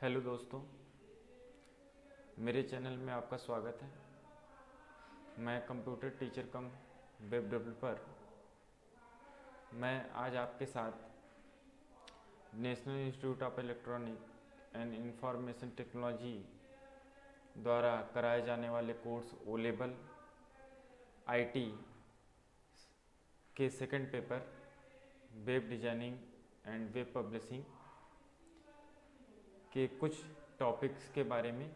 Hello दोस्तों, मेरे channel में आपका स्वागत है। मैं कंप्यूटर टीचर कम वेब डेवलपर। मैं आज आपके साथ national institute of electronic and information technology द्वारा कराए जाने वाले कोर्स ओ लेवल आईटी के second paper web designing and web publishing के कुछ टॉपिक्स के बारे में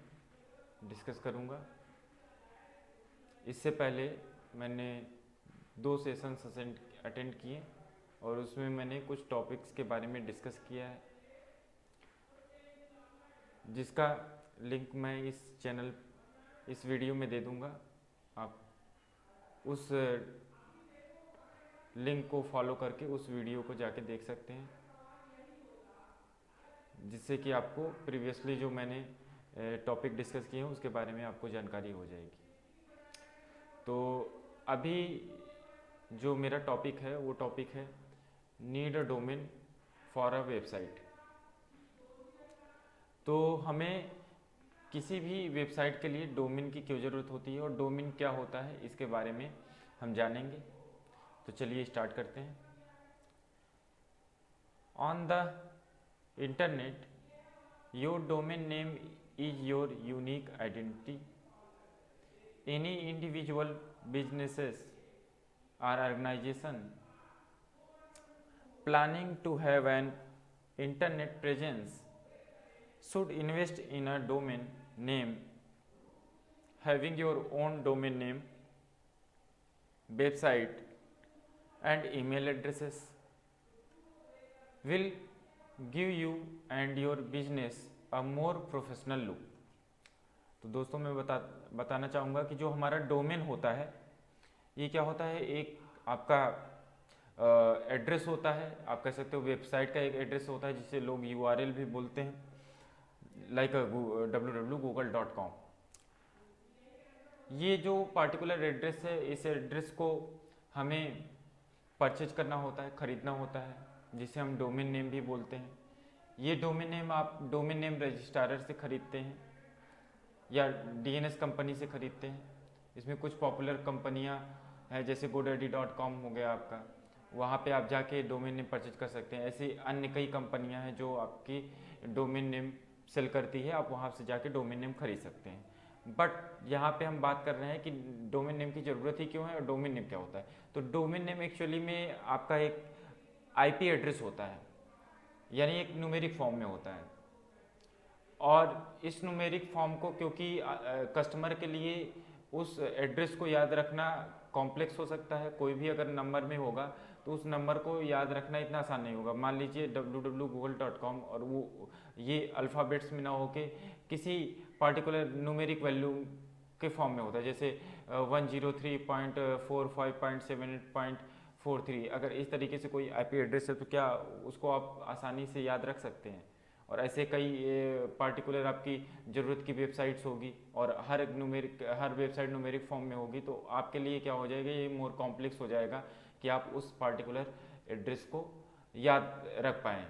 डिस्कस करूंगा। इससे पहले मैंने 2 सेशंस अटेंड किए और उसमें मैंने कुछ टॉपिक्स के बारे में डिस्कस किया है, जिसका लिंक मैं इस वीडियो में दे दूंगा। आप उस लिंक को फॉलो करके उस वीडियो को जाके देख सकते हैं, जिससे कि आपको प्रीवियसली जो मैंने टॉपिक डिस्कस किए हैं उसके बारे में आपको जानकारी हो जाएगी। तो अभी जो मेरा टॉपिक है वो टॉपिक है need a domain for a website. तो हमें किसी भी वेबसाइट के लिए डोमेन की क्यों ज़रूरत होती है और डोमेन क्या होता है, इसके बारे में हम जानेंगे। तो चलिए स्टार्ट करते हैं। On the internet, your domain name is your unique identity. Any individual, businesses or organization planning to have an internet presence should invest in a domain name. Having your own domain name, website and email addresses will give you and your business a more professional look. तो दोस्तों मैं बताना चाहूँगा कि जो हमारा domain होता है ये क्या होता है, एक आपका एड्रेस होता है। आप कह सकते हो वेबसाइट का एक एड्रेस होता है जिसे लोग URL भी बोलते हैं, लाइक www.google.com। ये जो पार्टिकुलर एड्रेस है, इस एड्रेस को हमें परचेज करना होता है, ख़रीदना होता है, जिसे हम डोमेन नेम भी बोलते हैं। ये डोमेन नेम आप डोमेन नेम रजिस्ट्रार से ख़रीदते हैं या DNS कंपनी से ख़रीदते हैं। इसमें कुछ पॉपुलर कंपनियां हैं, जैसे godaddy.com हो गया आपका, वहाँ पे आप जाके डोमेन नेम परचेज कर सकते हैं। ऐसी अन्य कई कंपनियां हैं जो आपकी डोमेन नेम सेल करती है, आप वहाँ से जाके डोमेन नेम खरीद सकते हैं। बट यहाँ पे हम बात कर रहे हैं कि डोमेन नेम की ज़रूरत ही क्यों है और डोमेन नेम क्या होता है। तो डोमेन नेम एक्चुअली में आपका एक IP एड्रेस होता है, यानी एक न्यूमेरिक फॉर्म में होता है। और इस न्यूमेरिक फॉर्म को क्योंकि कस्टमर के लिए उस एड्रेस को याद रखना कॉम्प्लेक्स हो सकता है, कोई भी अगर नंबर में होगा तो उस नंबर को याद रखना इतना आसान नहीं होगा। मान लीजिए www.google.com और वो ये अल्फ़ाबेट्स में ना होके किसी पार्टिकुलर न्यूमेरिक वैल्यू के फॉर्म में होता है, जैसे 103.45.78.43। अगर इस तरीके से कोई IP एड्रेस है तो क्या उसको आप आसानी से याद रख सकते हैं। और ऐसे कई पार्टिकुलर आपकी ज़रूरत की वेबसाइट्स होगी और हर वेबसाइट न्यूमेरिक फॉर्म में होगी, तो आपके लिए क्या हो जाएगा, ये मोर कॉम्प्लेक्स हो जाएगा कि आप उस पार्टिकुलर एड्रेस को याद रख पाएँ।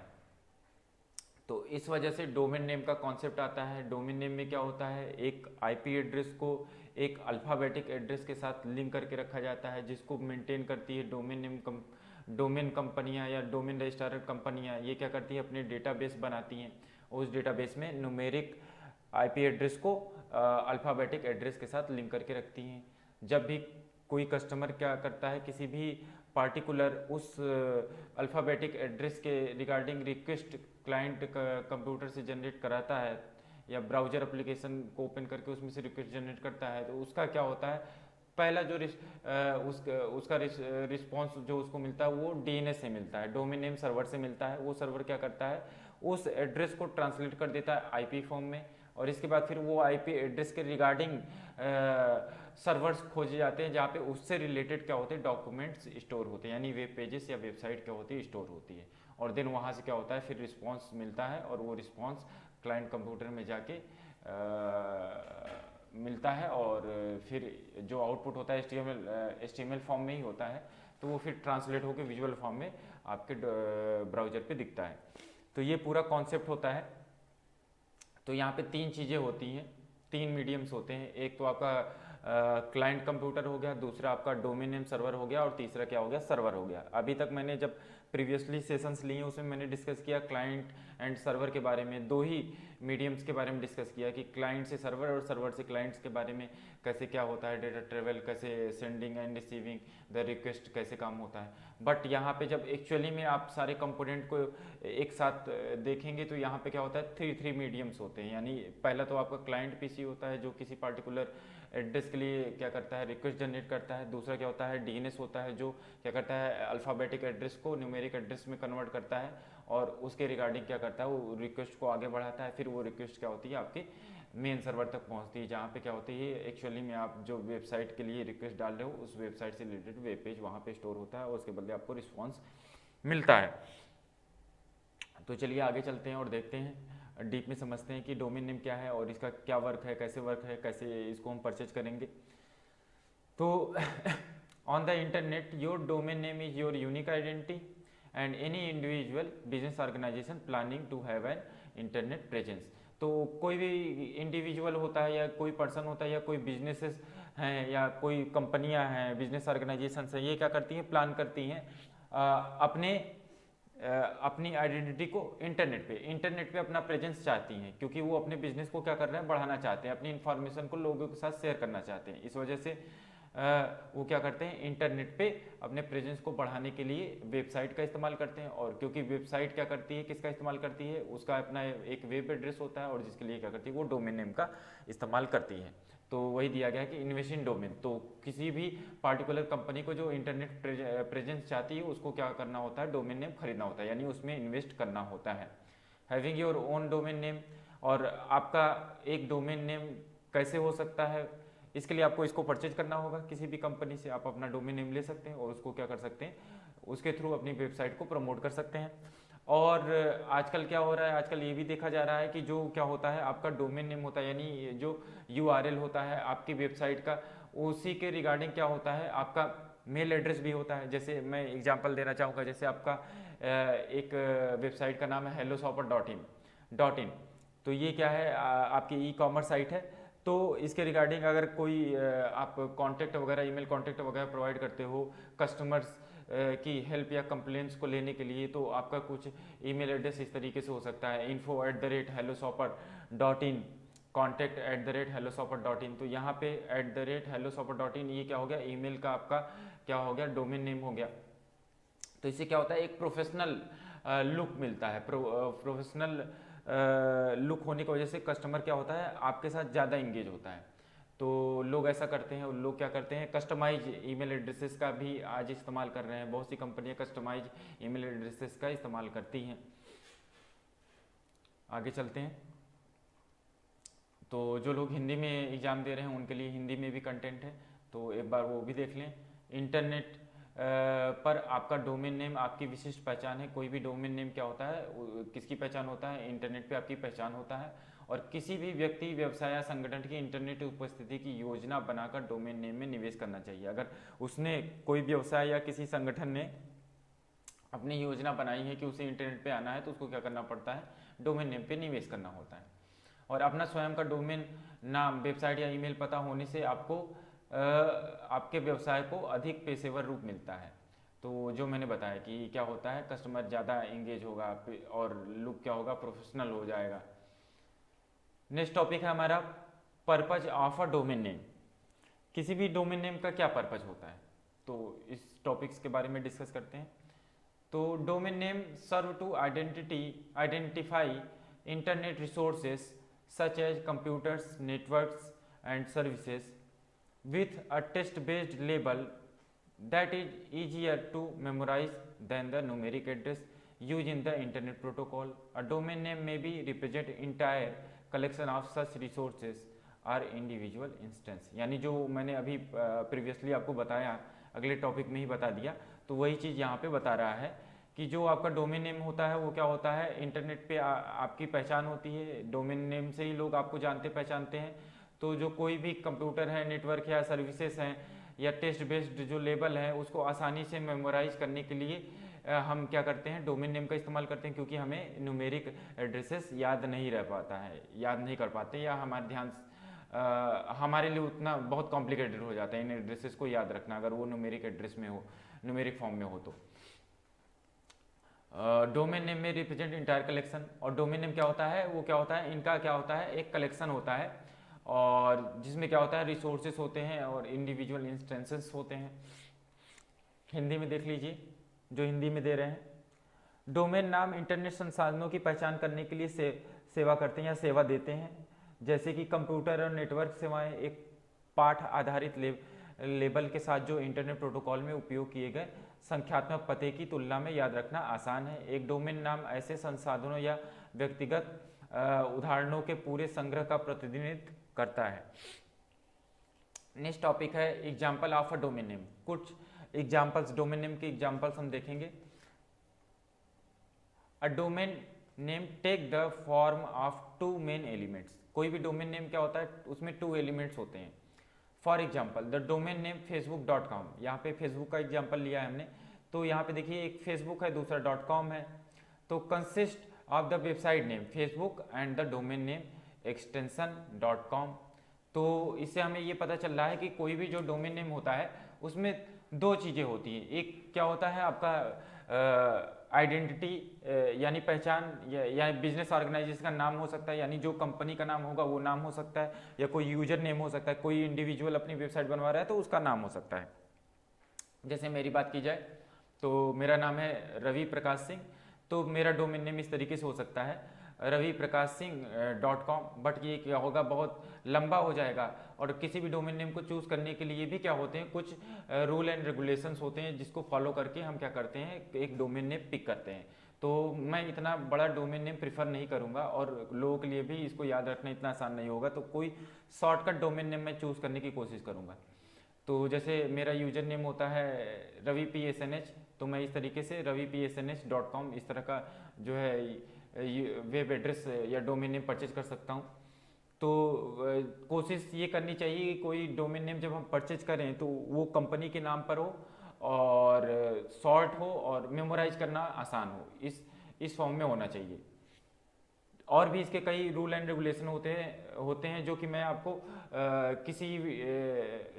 तो इस वजह से डोमेन नेम का कॉन्सेप्ट आता है। डोमेन नेम में क्या होता है, एक IP एड्रेस को एक अल्फ़ाबेटिक एड्रेस के साथ लिंक करके रखा जाता है, जिसको मेंटेन करती है डोमेन कंपनियां या डोमेन रजिस्ट्रार कंपनियां। ये क्या करती है, अपने डेटाबेस बनाती हैं, उस डेटाबेस में न्यूमेरिक IP एड्रेस को अल्फ़ाबेटिक एड्रेस के साथ लिंक करके रखती हैं। जब भी कोई कस्टमर क्या करता है, किसी भी पार्टिकुलर उस अल्फ़ाबेटिक एड्रेस के रिगार्डिंग रिक्वेस्ट क्लाइंट कंप्यूटर से जनरेट कराता है या ब्राउज़र एप्लीकेशन को ओपन करके उसमें से रिक्वेस्ट जनरेट करता है, तो उसका क्या होता है, पहला जो उसका रिस्पॉन्स जो उसको मिलता है वो DNS से मिलता है, डोमेन नेम सर्वर से मिलता है। वो सर्वर क्या करता है, उस एड्रेस को ट्रांसलेट कर देता है IP फॉर्म में, और इसके बाद फिर वो IP एड्रेस के रिगार्डिंग सर्वर्स खोजे जाते हैं, जहाँ पे उससे रिलेटेड क्या होते हैं, डॉक्यूमेंट्स स्टोर होते हैं, यानी वेब पेजेस या वेबसाइट क्या होती है, स्टोर होती है। और देन वहाँ से क्या होता है, फिर रिस्पॉन्स मिलता है और वो रिस्पॉन्स क्लाइंट कंप्यूटर में जाके मिलता है, और फिर जो आउटपुट होता है HTML फॉर्म में ही होता है, तो वो फिर ट्रांसलेट होकर विजुअल फॉर्म में आपके ब्राउज़र पे दिखता है। तो ये पूरा कॉन्सेप्ट होता है तो यहाँ पे तीन चीज़ें होती हैं, तीन मीडियम्स होते हैं। एक तो आपका क्लाइंट कंप्यूटर हो गया, दूसरा आपका डोमेन नेम सर्वर हो गया और तीसरा क्या हो गया, सर्वर हो गया। अभी तक मैंने जब प्रीवियसली सेशंस लिए उसमें मैंने डिस्कस किया क्लाइंट एंड सर्वर के बारे में, दो ही मीडियम्स के बारे में डिस्कस किया कि क्लाइंट से सर्वर और सर्वर से क्लाइंट्स के बारे में कैसे क्या होता है, डेटा ट्रेवल कैसे, sending end receiving the request कैसे काम होता है। बट यहाँ पे जब एक्चुअली में आप सारे कंपोनेंट को एक साथ देखेंगे तो यहाँ पे क्या होता है, थ्री मीडियम्स होते हैं। यानी पहला तो आपका क्लाइंट पीसी होता है जो किसी पार्टिकुलर एड्रेस के लिए क्या करता है, रिक्वेस्ट जनरेट करता है। दूसरा क्या होता है, डीएनएस होता है जो क्या करता है, अल्फ़ाबेटिक एड्रेस को न्यूमेरिक एड्रेस में कन्वर्ट करता है और उसके रिगार्डिंग क्या करता है, वो रिक्वेस्ट को आगे बढ़ाता है। फिर वो रिक्वेस्ट क्या होती है, आपके मेन सर्वर तक पहुंचती है, जहाँ पे क्या होती है, एक्चुअली में आप जो वेबसाइट के लिए रिक्वेस्ट डाल रहे हो उस वेबसाइट से रिलेटेड वेब पेज वहाँ पे स्टोर होता है और उसके बदले आपको रिस्पॉन्स मिलता है। तो चलिए आगे चलते हैं और देखते हैं, डीप में समझते हैं कि डोमेन नेम क्या है और इसका क्या वर्क है, कैसे इसको हम परचेज करेंगे। तो on the internet your domain name is your unique identity and any individual business organisation planning to have an internet presence. तो कोई भी इंडिविजुअल होता है या कोई पर्सन होता है या कोई बिजनेसेस हैं या कोई कंपनियां हैं, बिजनेस ऑर्गेनाइजेशन हैं, ये क्या करती हैं, प्लान करती हैं अपनी आइडेंटिटी को इंटरनेट पे अपना प्रेजेंस चाहती हैं, क्योंकि वो अपने बिजनेस को क्या कर रहे हैं, बढ़ाना चाहते हैं, अपनी इन्फॉर्मेशन को लोगों के साथ शेयर करना चाहते हैं। इस वजह से वो क्या करते हैं, इंटरनेट पे अपने प्रेजेंस को बढ़ाने के लिए वेबसाइट का इस्तेमाल करते हैं। और क्योंकि वेबसाइट क्या करती है, किसका इस्तेमाल करती है, उसका अपना एक वेब एड्रेस होता है और जिसके लिए क्या करती है, वो डोमेन नेम का इस्तेमाल करती है। तो वही दिया गया है कि इन्वेस्ट इन डोमेन। तो किसी भी पार्टिकुलर कंपनी को जो इंटरनेट प्रेजेंस चाहती है उसको क्या करना होता है, डोमेन नेम खरीदना होता है, यानी उसमें इन्वेस्ट करना होता है। Having your own domain name, और आपका एक डोमेन नेम कैसे हो सकता है, इसके लिए आपको इसको परचेज करना होगा। किसी भी कंपनी से आप अपना डोमेन नेम ले सकते हैं और उसको क्या कर सकते हैं, उसके थ्रू अपनी वेबसाइट को प्रमोट कर सकते हैं। और आजकल क्या हो रहा है, आजकल ये भी देखा जा रहा है कि जो क्या होता है, आपका डोमेन नेम होता है, यानी जो यूआरएल होता है आपकी वेबसाइट का, उसी के रिगार्डिंग क्या होता है, आपका मेल एड्रेस भी होता है। जैसे मैं एग्जांपल देना चाहूँगा, जैसे आपका एक वेबसाइट का नाम है helloshopper.in। तो ये क्या है, आपकी ई कॉमर्स साइट है। तो इसके रिगार्डिंग अगर कोई आप कॉन्टैक्ट वगैरह, ईमेल कॉन्टैक्ट वगैरह प्रोवाइड करते हो कस्टमर्स की हेल्प या कंप्लेंट्स को लेने के लिए, तो आपका कुछ ईमेल एड्रेस इस तरीके से हो सकता है, info@helloshopper.in, contact@helloshopper.in। तो यहाँ पे @helloshopper.in ये क्या हो गया, ईमेल का आपका क्या हो गया, डोमेन नेम हो गया। तो इससे क्या होता है, एक प्रोफेशनल लुक मिलता है। प्रोफेशनल लुक होने की वजह से कस्टमर क्या होता है, आपके साथ ज़्यादा इंगेज होता है। तो लोग ऐसा करते हैं, लोग क्या करते हैं, कस्टमाइज ईमेल एड्रेसेस का भी आज इस्तेमाल कर रहे हैं। बहुत सी कंपनियां कस्टमाइज ईमेल एड्रेसेस का इस्तेमाल करती हैं। आगे चलते हैं। तो जो लोग हिंदी में एग्ज़ाम दे रहे हैं उनके लिए हिंदी में भी कंटेंट है, तो एक बार वो भी देख लें। इंटरनेट पर आपका डोमेन नेम आपकी विशिष्ट पहचान है। कोई भी डोमेन नेम क्या होता है, किसकी पहचान होता है, इंटरनेट पे आपकी पहचान होता है। और किसी भी व्यक्ति, व्यवसाय या संगठन की इंटरनेट उपस्थिति की योजना बनाकर डोमेन नेम में निवेश करना चाहिए। अगर उसने, कोई व्यवसाय या किसी संगठन ने अपनी योजना बनाई है कि उसे इंटरनेट पे आना है, तो उसको क्या करना पड़ता है, डोमेन नेम पे निवेश करना होता है। और अपना स्वयं का डोमेन नाम, वेबसाइट या ईमेल पता होने से आपको आपके व्यवसाय को अधिक पेशेवर रूप मिलता है। तो जो मैंने बताया कि क्या होता है, कस्टमर ज़्यादा एंगेज होगा और लुक क्या होगा, प्रोफेशनल हो जाएगा। नेक्स्ट टॉपिक है हमारा purpose of a domain name. किसी भी डोमेन नेम का क्या पर्पज होता है, तो इस टॉपिक्स के बारे में डिस्कस करते हैं। तो domain name serve to identify internet resources such as computers, networks and services with a text based label that is easier to memorize than the numeric address used in the internet protocol. A domain name may be represent entire collection of such resources or individual instance। यानी जो मैंने अभी previously आपको बताया, अगले topic में ही बता दिया, तो वही चीज़ यहाँ पे बता रहा है कि जो आपका डोमेन नेम होता है वो क्या होता है, इंटरनेट पे आपकी पहचान होती है। डोमेन नेम से ही लोग आपको जानते पहचानते हैं। तो जो कोई भी कंप्यूटर है, नेटवर्क या सर्विसेज हैं या टेक्स्ट बेस्ड जो लेबल है, उसको आसानी से मेमोराइज करने के लिए हम क्या करते हैं, डोमेन नेम का इस्तेमाल करते हैं, क्योंकि हमें न्यूमेरिक एड्रेसेस याद नहीं रह पाता है, याद नहीं कर पाते, या हमारे ध्यान हमारे लिए उतना बहुत कॉम्प्लिकेटेड हो जाता है इन एड्रेसेस को याद रखना, अगर वो न्यूमेरिक एड्रेस में हो, न्यूमेरिक फॉर्म में हो तो। डोमेन नेम में रिप्रेजेंट इंटायर कलेक्शन, और डोमेन नेम क्या होता है, वो क्या होता है, इनका क्या होता है, एक कलेक्शन होता है, और जिसमें क्या होता है, रिसोर्सेस होते हैं और इंडिविजुअल इंस्टेंसेस होते हैं। हिंदी में देख लीजिए, जो हिंदी में दे रहे हैं, डोमेन नाम इंटरनेट संसाधनों की पहचान करने के लिए सेवा करते हैं या सेवा देते हैं, जैसे कि कंप्यूटर और नेटवर्क सेवाएं एक पाठ आधारित लेबल के साथ जो इंटरनेट प्रोटोकॉल में उपयोग किए गए संख्यात्मक पते की तुलना में याद रखना आसान है। एक डोमेन नाम ऐसे संसाधनों या व्यक्तिगत उदाहरणों के पूरे संग्रह का प्रतिनिधित्व करता है। नेक्स्ट टॉपिक है example of a domain name. कुछ एग्जाम्पल्स, डोमेन नेम के एग्जाम्पल्स हम देखेंगे। A domain name take the form of two main elements. कोई भी डोमेन नेम क्या होता है, उसमें टू एलिमेंट्स होते हैं। For example the domain name facebook.com, यहाँ पे फेसबुक का एग्जाम्पल लिया है हमने, तो यहाँ पे देखिए एक फेसबुक है, दूसरा .com है, तो consist of the website name Facebook and the domain name extension .com। तो इससे हमें ये पता चल रहा है कि कोई भी जो डोमेन नेम होता है उसमें दो चीज़ें होती हैं। एक क्या होता है आपका आइडेंटिटी यानी पहचान, या बिजनेस ऑर्गेनाइजेशन का नाम हो सकता है, यानी जो कंपनी का नाम होगा वो नाम हो सकता है, या कोई यूजर नेम हो सकता है, कोई इंडिविजुअल अपनी वेबसाइट बनवा रहा है तो उसका नाम हो सकता है। जैसे मेरी बात की जाए तो मेरा नाम है रवि प्रकाश सिंह, तो मेरा डोमेन नेम इस तरीके से हो सकता है raviprakash.com, बट ये क्या होगा, बहुत लंबा हो जाएगा। और किसी भी डोमेन नेम को चूज करने के लिए भी क्या होते हैं, कुछ रूल एंड रेगुलेशंस होते हैं जिसको फॉलो करके हम क्या करते हैं, एक डोमेन नेम पिक करते हैं। तो मैं इतना बड़ा डोमेन नेम प्रीफर नहीं करूंगा, और लोगों के लिए भी इसको याद रखना इतना आसान नहीं होगा, तो कोई शॉर्टकट डोमेन नेम मैं चूज करने की कोशिश करूंगा। तो जैसे मेरा यूजर नेम होता है ravipsnh, तो मैं इस तरीके से ravipsnh.com इस तरह का जो है वेब एड्रेस या डोमेन नेम परचेज कर सकता हूँ। तो कोशिश ये करनी चाहिए कि कोई डोमेन नेम जब हम परचेज करें तो वो कंपनी के नाम पर हो और शॉर्ट हो और मेमोराइज करना आसान हो, इस फॉर्म में होना चाहिए। और भी इसके कई रूल एंड रेगुलेशन होते हैं जो कि मैं आपको किसी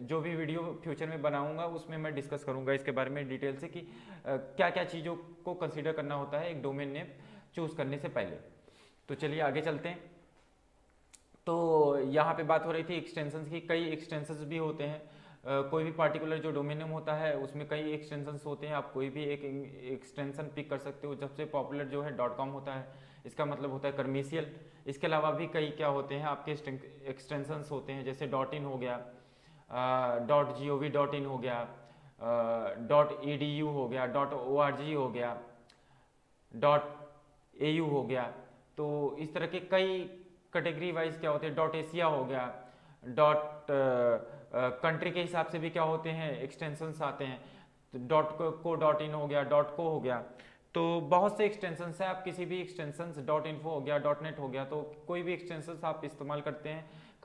जो भी वीडियो फ्यूचर में बनाऊंगा उसमें मैं डिस्कस करूंगा इसके बारे में डिटेल से कि क्या क्या चीज़ों को कंसीडर करना होता है एक डोमेन नेम चूज करने से पहले। तो चलिए आगे चलते हैं। तो यहाँ पे बात हो रही थी एक्सटेंशंस की। कई एक्सटेंशंस भी होते हैं, कोई भी पार्टिकुलर जो डोमेन नेम होता है उसमें कई एक्सटेंशंस होते हैं। आप कोई भी एक एक्सटेंशन पिक कर सकते हो। सबसे पॉपुलर जो है .com होता है, इसका मतलब होता है कमर्शियल। इसके अलावा भी कई क्या होते हैं आपके एक्सटेंशंस होते हैं, जैसे .in हो गया, .gov.in हो गया, .edu हो गया, .org हो गया, .au हो गया। तो इस तरह के कई कैटेगरी वाइज क्या होते हैं, .asia हो गया, कंट्री के हिसाब से भी क्या होते हैं एक्सटेंशंस आते हैं, तो .co.in हो गया, .co हो गया। तो बहुत से एक्सटेंशंस हैं, आप किसी भी एक्सटेंशंस .info हो गया, .net हो गया, तो कोई भी एक्सटेंशंस आप इस्तेमाल कर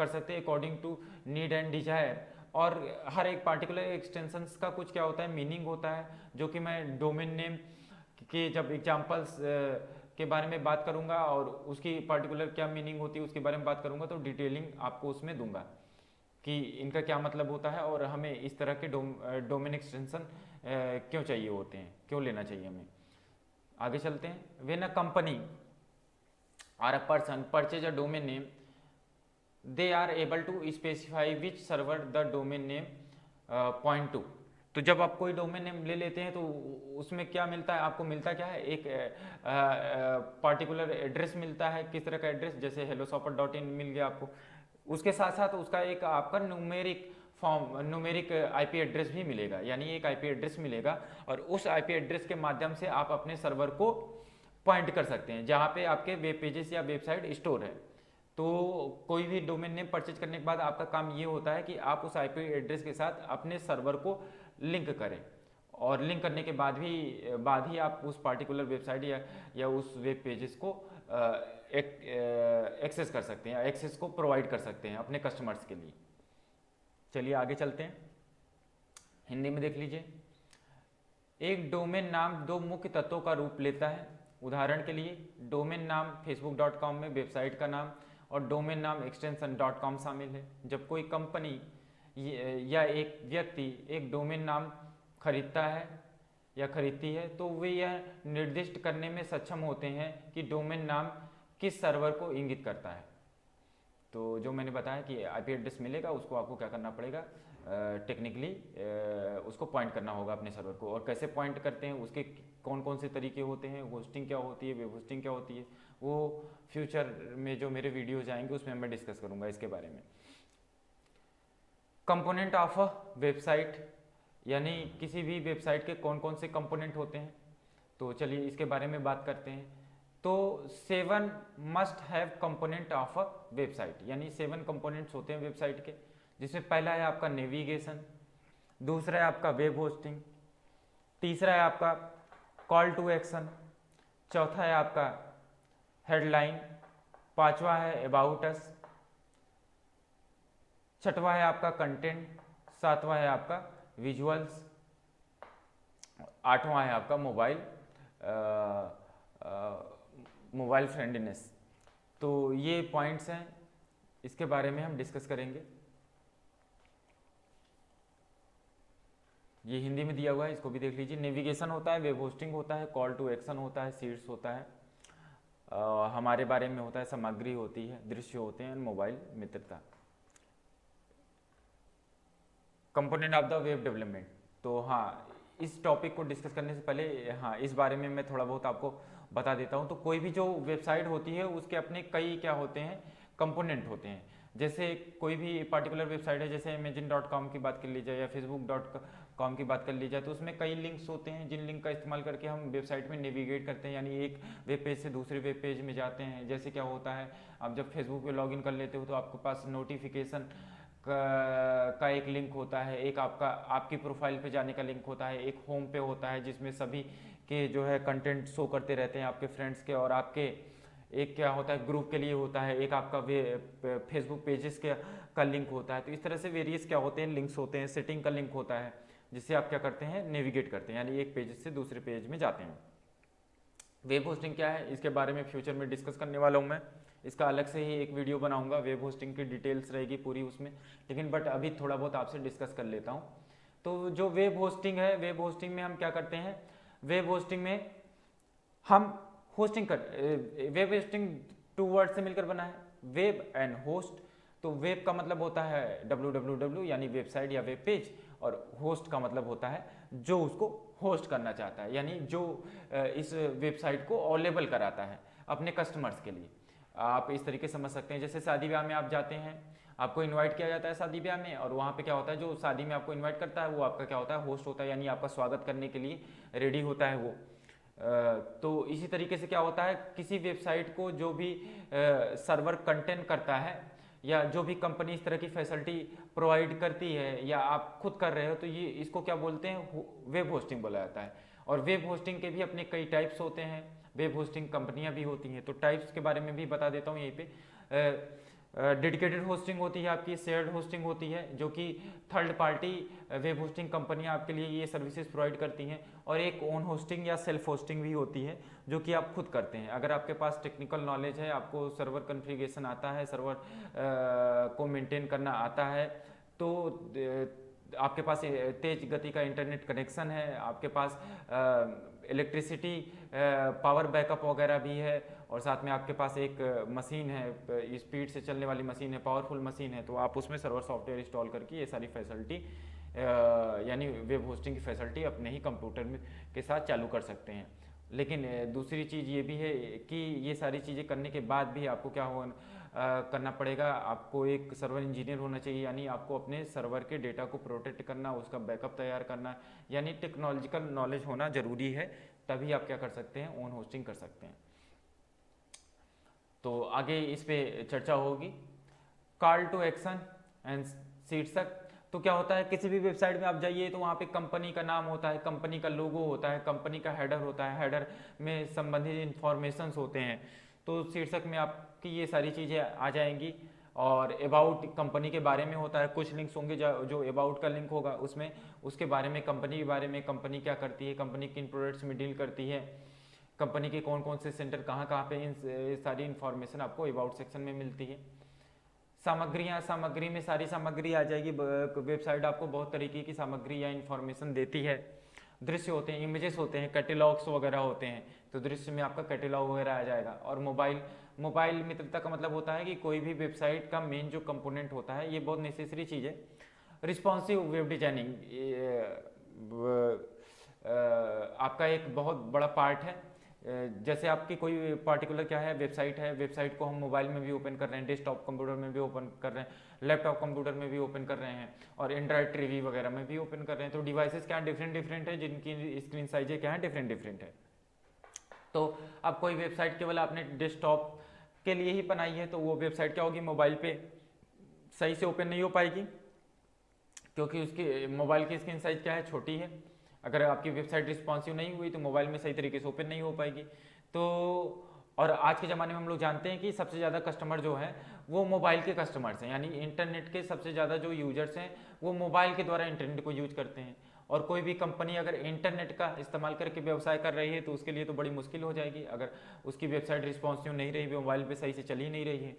सकते हैं according to need and desire. और हर एक पार्टिकुलर एक्सटेंशंस का कुछ क्या होता है मीनिंग होता है, जो कि मैं डोमेन नेम के जब एग्जाम्पल्स के बारे में बात करूंगा और उसकी पार्टिकुलर क्या मीनिंग होती है उसके बारे में बात करूंगा, तो डिटेलिंग आपको उसमें दूंगा कि इनका क्या मतलब होता है और हमें इस तरह के डोमेन एक्सटेंशन क्यों चाहिए होते हैं, क्यों लेना चाहिए हमें। आगे चलते हैं। When a company or a person purchase a domain name, they are able to specify which server the domain name point to. तो जब आप कोई डोमेन नेम ले लेते हैं तो उसमें क्या मिलता है, आपको मिलता क्या है, एक पार्टिकुलर एड्रेस मिलता है। किस तरह का एड्रेस, जैसे helloshopper.in मिल गया आपको, उसके साथ साथ उसका एक आपका न्यूमेरिक आईपी एड्रेस भी मिलेगा, यानी एक आईपी एड्रेस मिलेगा, और उस आईपी एड्रेस के माध्यम से आप अपने सर्वर को पॉइंट कर सकते हैं जहाँ पे आपके वेब पेजेस या वेबसाइट स्टोर है। तो कोई भी डोमेन नेम परचेज करने के बाद आपका काम ये होता है कि आप उस आईपी एड्रेस के साथ अपने सर्वर को लिंक करें, और लिंक करने के बाद ही आप उस पार्टिकुलर वेबसाइट या उस वेब पेजेस को एक्सेस कर सकते हैं, एक्सेस को प्रोवाइड कर सकते हैं अपने कस्टमर्स के लिए। चलिए आगे चलते हैं, हिंदी में देख लीजिए। एक डोमेन नाम दो मुख्य तत्वों का रूप लेता है। उदाहरण के लिए डोमेन नाम facebook.com में वेबसाइट का नाम और डोमेन नाम एक्सटेंशन .com शामिल है। जब कोई कंपनी या एक व्यक्ति एक डोमेन नाम खरीदता है या खरीदती है तो वे यह निर्दिष्ट करने में सक्षम होते हैं कि डोमेन नाम किस सर्वर को इंगित करता है। तो जो मैंने बताया कि आईपी एड्रेस मिलेगा, उसको आपको क्या करना पड़ेगा, टेक्निकली उसको पॉइंट करना होगा अपने सर्वर को। और कैसे पॉइंट करते हैं, उसके कौन कौन से तरीके होते हैं, होस्टिंग क्या होती है, वेब होस्टिंग क्या होती है, वो फ्यूचर में जो मेरे वीडियोज आएंगे उसमें मैं डिस्कस करूंगा इसके बारे में। कंपोनेंट ऑफ अ वेबसाइट, यानी किसी भी वेबसाइट के कौन कौन से कंपोनेंट होते हैं, तो चलिए इसके बारे में बात करते हैं। तो 7 must have component of a website, यानी 7 कंपोनेंट्स होते हैं वेबसाइट के, जिसमें पहला है आपका नेविगेशन, दूसरा है आपका वेब होस्टिंग, तीसरा है आपका कॉल टू एक्शन, चौथा है आपका हेडलाइन, पांचवा है अबाउट अस, छठवा है आपका कंटेंट, सातवां है आपका विजुअल्स, आठवां है आपका मोबाइल फ्रेंडलीनेस। तो ये पॉइंट्स हैं, इसके बारे में हम डिस्कस करेंगे। ये हिंदी में दिया हुआ है, इसको भी देख लीजिए। नेविगेशन होता है, वेब होस्टिंग होता है, कॉल टू एक्शन होता है, सीड्स होता है, हमारे बारे में होता है, सामग्री होती है, दृश्य होते हैं, मोबाइल मित्रता। Component of the web development. तो हाँ, इस टॉपिक को डिस्कस करने से पहले हाँ इस बारे में मैं थोड़ा बहुत आपको बता देता हूँ। तो कोई भी जो वेबसाइट होती है उसके अपने कई क्या होते हैं, कंपोनेंट होते हैं। जैसे कोई भी पार्टिकुलर वेबसाइट है, जैसे Amazon.com की बात कर ली जाए या Facebook.com की बात कर ली जाए, तो उसमें कई लिंक्स होते हैं जिन लिंक का इस्तेमाल करके हम वेबसाइट में नेविगेट करते हैं, यानी एक वेब पेज से दूसरे वेब पेज में जाते हैं। जैसे क्या होता है, आप जब फेसबुक पे लॉगिन कर लेते हो तो आपके पास नोटिफिकेशन का एक लिंक होता है, एक आपकी प्रोफाइल पे जाने का लिंक होता है, एक होम पे होता है जिसमें सभी के जो है कंटेंट शो करते रहते हैं आपके फ्रेंड्स के, और आपके एक क्या होता है ग्रुप के लिए होता है, एक आपका फेसबुक पेजेस का लिंक होता है। तो इस तरह से वेरियस क्या होते हैं, लिंक्स होते हैं, सेटिंग का लिंक होता है, जिससे आप क्या करते हैं, नेविगेट करते हैं, यानी एक पेज से दूसरे पेज में जाते हैं। वेब होस्टिंग क्या है, इसके बारे में फ्यूचर में डिस्कस करने वाला हूँ मैं। इसका अलग से ही एक वीडियो बनाऊंगा, वेब होस्टिंग की डिटेल्स रहेगी पूरी उसमें, लेकिन बट अभी थोड़ा बहुत आपसे डिस्कस कर लेता हूँ। तो जो वेब होस्टिंग है, वेब होस्टिंग में हम क्या करते हैं, वेब होस्टिंग में हम होस्टिंग वेब होस्टिंग 2 वर्ड से मिलकर बना है, वेब एंड होस्ट। तो वेब का मतलब होता है www यानी वेबसाइट या वेब पेज, और होस्ट का मतलब होता है जो उसको होस्ट करना चाहता है, यानी जो इस वेबसाइट को अवेलेबल कराता है अपने कस्टमर्स के लिए। आप इस तरीके समझ सकते हैं, जैसे शादी ब्याह में आप जाते हैं, आपको इनवाइट किया जाता है शादी ब्याह में, और वहाँ पे क्या होता है, जो शादी में आपको इनवाइट करता है वो आपका क्या होता है, होस्ट होता है, यानी आपका स्वागत करने के लिए रेडी होता है वो। तो इसी तरीके से क्या होता है, किसी वेबसाइट को जो भी सर्वर कंटेंट करता है या जो भी कंपनी इस तरह की फैसिलिटी प्रोवाइड करती है या आप खुद कर रहे हो, तो ये इसको क्या बोलते हैं, वेब होस्टिंग बोला जाता है। और वेब होस्टिंग के भी अपने कई टाइप्स होते हैं, वेब होस्टिंग कंपनियां भी होती हैं। तो टाइप्स के बारे में भी बता देता हूँ यहीं पे। डेडिकेटेड होस्टिंग होती है आपकी, शेयर्ड होस्टिंग होती है, जो कि थर्ड पार्टी वेब होस्टिंग कंपनियां आपके लिए ये सर्विसेज प्रोवाइड करती हैं, और एक ओन होस्टिंग या सेल्फ होस्टिंग भी होती है जो कि आप खुद करते हैं। अगर आपके पास टेक्निकल नॉलेज है, आपको सर्वर कॉन्फ़िगरेशन आता है, सर्वर को मेंटेन करना आता है, तो आपके पास तेज गति का इंटरनेट कनेक्शन है, आपके पास इलेक्ट्रिसिटी पावर बैकअप वगैरह भी है, और साथ में आपके पास एक मशीन है, स्पीड से चलने वाली मशीन है, पावरफुल मशीन है, तो आप उसमें सर्वर सॉफ्टवेयर इंस्टॉल करके ये सारी फैसिलिटी यानी वेब होस्टिंग की फैसिलिटी अपने ही कंप्यूटर में के साथ चालू कर सकते हैं। लेकिन दूसरी चीज़ ये भी है कि ये सारी चीज़ें करने के बाद भी आपको क्या हो करना पड़ेगा, आपको एक सर्वर इंजीनियर होना चाहिए, यानी आपको अपने सर्वर के डेटा को प्रोटेक्ट करना, उसका बैकअप तैयार करना, यानी टेक्नोलॉजिकल नॉलेज होना जरूरी है, तभी आप क्या कर सकते हैं, ओन होस्टिंग कर सकते हैं। तो आगे इस पे चर्चा होगी। कॉल टू एक्शन एंड शीर्षक। तो क्या होता है, किसी भी वेबसाइट में आप जाइए तो वहाँ पे कंपनी का नाम होता है, कंपनी का लोगो होता है, कंपनी का हेडर होता है, हेडर में संबंधित इंफॉर्मेशंस होते हैं। तो शीर्षक में आपकी ये सारी चीज़ें आ जाएंगी। और अबाउट कंपनी के बारे में होता है, कुछ लिंक्स होंगे जो अबाउट का लिंक होगा उसमें उसके बारे में, कंपनी के बारे में, कंपनी क्या करती है, कंपनी किन प्रोडक्ट्स में डील करती है, कंपनी के कौन कौन से सेंटर कहाँ कहाँ पे, इन सारी इन्फॉर्मेशन आपको अबाउट सेक्शन में मिलती है। सामग्रियाँ, सामग्री में सारी सामग्री आ जाएगी। वेबसाइट आपको बहुत तरीके की सामग्री या इन्फॉर्मेशन देती है। दृश्य होते हैं, इमेजेस होते हैं, कैटेलॉग्स वगैरह होते हैं, तो दृश्य में आपका कैटेलॉग वगैरह आ जाएगा। और मोबाइल मित्रता का मतलब होता है कि कोई भी वेबसाइट का मेन जो कंपोनेंट होता है, ये बहुत नेसेसरी चीज़ है, रिस्पॉन्सिव वेब डिजाइनिंग आपका एक बहुत बड़ा पार्ट है। जैसे आपकी कोई पार्टिकुलर क्या है, वेबसाइट है, वेबसाइट को हम मोबाइल में भी ओपन कर रहे हैं, डेस्कटॉप कंप्यूटर में भी ओपन कर रहे हैं, लैपटॉप कंप्यूटर में भी ओपन कर रहे हैं, और एंड्रॉइड टीवी वगैरह में भी ओपन कर रहे हैं। तो डिवाइसेस क्या डिफरेंट है, जिनकी स्क्रीन साइजें क्या है डिफरेंट है। तो अब कोई वेबसाइट केवल आपने डेस्कटॉप के लिए ही बनाई है, तो वो वेबसाइट क्या होगी, मोबाइल पे सही से ओपन नहीं हो पाएगी, क्योंकि उसकी मोबाइल की स्क्रीन साइज क्या है, छोटी है। अगर आपकी वेबसाइट रिस्पॉन्सिव नहीं हुई तो मोबाइल में सही तरीके से ओपन नहीं हो पाएगी। तो और आज के ज़माने में हम लोग जानते हैं कि सबसे ज़्यादा कस्टमर जो है वो मोबाइल के कस्टमर्स हैं, यानी इंटरनेट के सबसे ज़्यादा जो यूजर्स हैं वो मोबाइल के द्वारा इंटरनेट को यूज करते हैं। और कोई भी कंपनी अगर इंटरनेट का इस्तेमाल करके व्यवसाय कर रही है तो उसके लिए तो बड़ी मुश्किल हो जाएगी। अगर उसकी वेबसाइट रिस्पॉन्सिव नहीं रही, मोबाइल पर सही से चल ही नहीं रही है,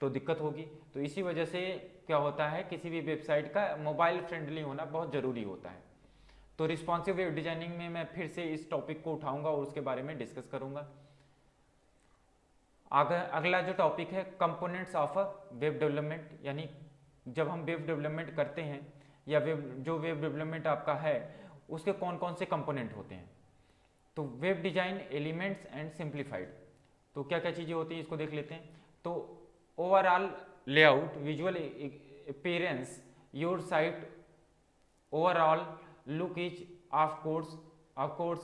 तो दिक्कत होगी। तो इसी वजह से क्या होता है, किसी भी वेबसाइट का मोबाइल फ्रेंडली होना बहुत ज़रूरी होता है। तो रिस्पॉन्सिव वेब डिजाइनिंग में मैं फिर से इस टॉपिक को उठाऊंगा और उसके बारे में डिस्कस करूंगा। अगला जो टॉपिक है, components of a web development, यानी जब हम वेब डेवलपमेंट करते हैं या वेब डेवलपमेंट आपका है उसके कौन कौन से कंपोनेंट होते हैं। तो web design elements and simplified, तो क्या क्या चीज़ें होती हैं इसको देख लेते हैं। तो overall layout, visual appearance, your site overall look is of course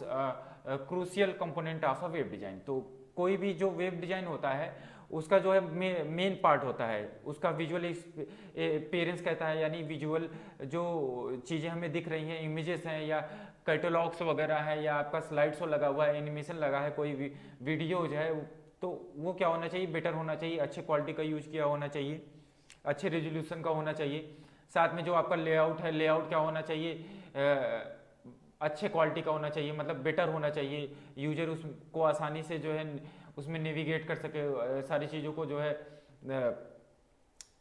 crucial component of a web design. तो कोई भी जो वेब डिजाइन होता है उसका जो है मेन पार्ट होता है, उसका विजुअल अपीयरेंस कहता है, यानी विजुअल जो चीज़ें हमें दिख रही हैं, इमेजेस हैं या कैटलॉग्स वगैरह है या आपका स्लाइड शो लगा हुआ है, एनिमेशन लगा है, कोई भी वीडियोज है, तो वो क्या होना चाहिए, बेटर होना चाहिए, अच्छे क्वालिटी का यूज किया होना चाहिए, अच्छे रेजोल्यूशन का होना चाहिए। साथ में जो आपका लेआउट है, लेआउट क्या होना चाहिए, अच्छे क्वालिटी का होना चाहिए, मतलब बेटर होना चाहिए, यूजर उसको आसानी से जो है उसमें नेविगेट कर सके, सारी चीज़ों को जो है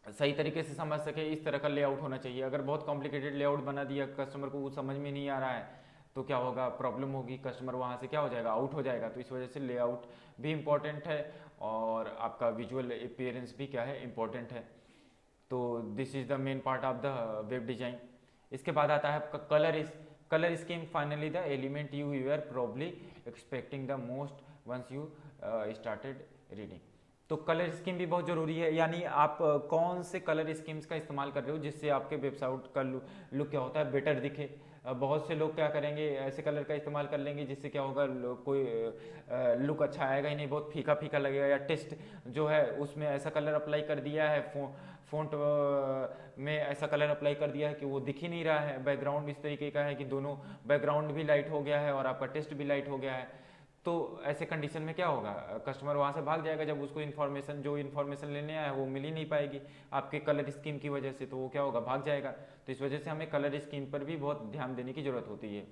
सही तरीके से समझ सके, इस तरह का लेआउट होना चाहिए। अगर बहुत कॉम्प्लिकेटेड लेआउट बना दिया, कस्टमर को वो समझ में नहीं आ रहा है, तो क्या होगा, प्रॉब्लम होगी, कस्टमर वहाँ से क्या हो जाएगा, आउट हो जाएगा। तो इस वजह से लेआउट भी इम्पॉर्टेंट है और आपका विजुअल अपीयरेंस भी क्या है, इम्पॉर्टेंट है। तो this is the main part of the web design. इसके बाद आता है आपका colour scheme, finally the element you are probably expecting the most once you started reading. तो कलर स्कीम भी बहुत ज़रूरी है, यानी आप कौन से कलर स्कीम्स का इस्तेमाल कर रहे हो जिससे आपके वेबसाइट का लुक क्या होता है, बेटर दिखे। बहुत से लोग क्या करेंगे, ऐसे कलर का इस्तेमाल कर लेंगे जिससे क्या होगा, कोई लुक अच्छा आएगा ही नहीं, बहुत फीका फीका लगेगा, या टेस्ट जो है उसमें ऐसा कलर अप्लाई कर दिया है, फ़ॉन्ट में ऐसा कलर अप्लाई कर दिया है कि वो दिख ही नहीं रहा है, बैकग्राउंड इस तरीके का है कि दोनों बैकग्राउंड भी लाइट हो गया है और आपका टेस्ट भी लाइट हो गया है। तो ऐसे कंडीशन में क्या होगा, कस्टमर वहाँ से भाग जाएगा, जब उसको जो इन्फॉर्मेशन लेने आया है वो मिल ही नहीं पाएगी आपके कलर स्कीम की वजह से, तो वो क्या होगा, भाग जाएगा। तो इस वजह से हमें कलर स्कीम पर भी बहुत ध्यान देने की जरूरत होती है।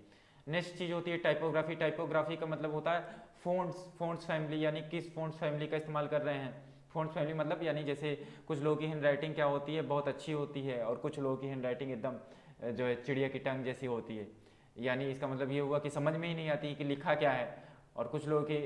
नेक्स्ट चीज़ होती है टाइपोग्राफी। टाइपोग्राफी का मतलब होता है फ़ॉन्ट्स फैमिली, यानी किस फ़ॉन्ट्स फैमिली का इस्तेमाल कर रहे हैं। फ़ॉन्ट्स फैमिली मतलब यानी जैसे कुछ लोगों की हैंड राइटिंग क्या होती है, बहुत अच्छी होती है, और कुछ लोगों की हैंड राइटिंग एकदम जो है चिड़िया की टंग जैसी होती है, यानी इसका मतलब ये हुआ कि समझ में ही नहीं आती कि लिखा क्या है। और कुछ लोगों की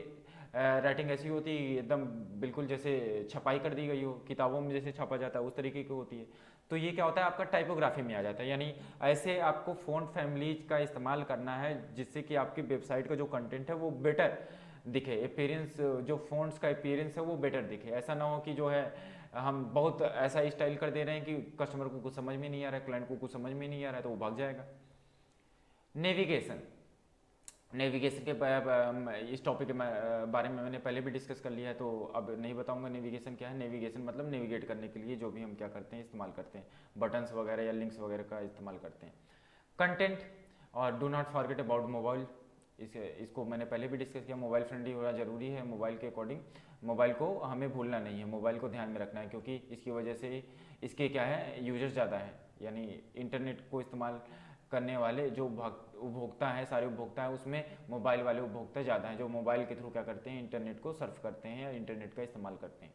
राइटिंग ऐसी होती है एकदम बिल्कुल जैसे छपाई कर दी गई हो, किताबों में जैसे छापा जाता है उस तरीके की होती है। तो ये क्या होता है, आपका टाइपोग्राफी में आ जाता है। यानी ऐसे आपको फ़ॉन्ट फैमिलीज का इस्तेमाल करना है जिससे कि आपकी वेबसाइट का जो कंटेंट है वो बेटर दिखे, अपीयरेंस जो फ़ॉन्ट्स का अपीयरेंस है वो बेटर दिखे। ऐसा ना हो कि जो है हम बहुत ऐसा स्टाइल कर दे रहे हैं कि कस्टमर को कुछ समझ में नहीं आ रहा है, क्लाइंट को कुछ समझ में नहीं आ रहा है, तो वो भाग जाएगा। नेविगेशन के इस टॉपिक के बारे में मैंने पहले भी डिस्कस कर लिया है, तो अब नहीं बताऊंगा नेविगेशन क्या है। नेविगेशन मतलब नेविगेट करने के लिए जो भी हम क्या करते हैं, इस्तेमाल करते हैं, बटन्स वगैरह या लिंक्स वगैरह का इस्तेमाल करते हैं। कंटेंट, और do not forget about mobile. इसको मैंने पहले भी डिस्कस किया, मोबाइल फ्रेंडली होना ज़रूरी है। मोबाइल के अकॉर्डिंग मोबाइल को हमें भूलना नहीं है, मोबाइल को ध्यान में रखना है, क्योंकि इसकी वजह से इसके क्या है यूजर्स ज़्यादा हैं, यानी इंटरनेट को इस्तेमाल करने वाले जो उपभोक्ता हैं, सारे उपभोक्ता हैं, उसमें मोबाइल वाले उपभोक्ता ज़्यादा हैं, जो मोबाइल के थ्रू क्या करते हैं, इंटरनेट को सर्फ करते हैं या इंटरनेट का इस्तेमाल करते हैं।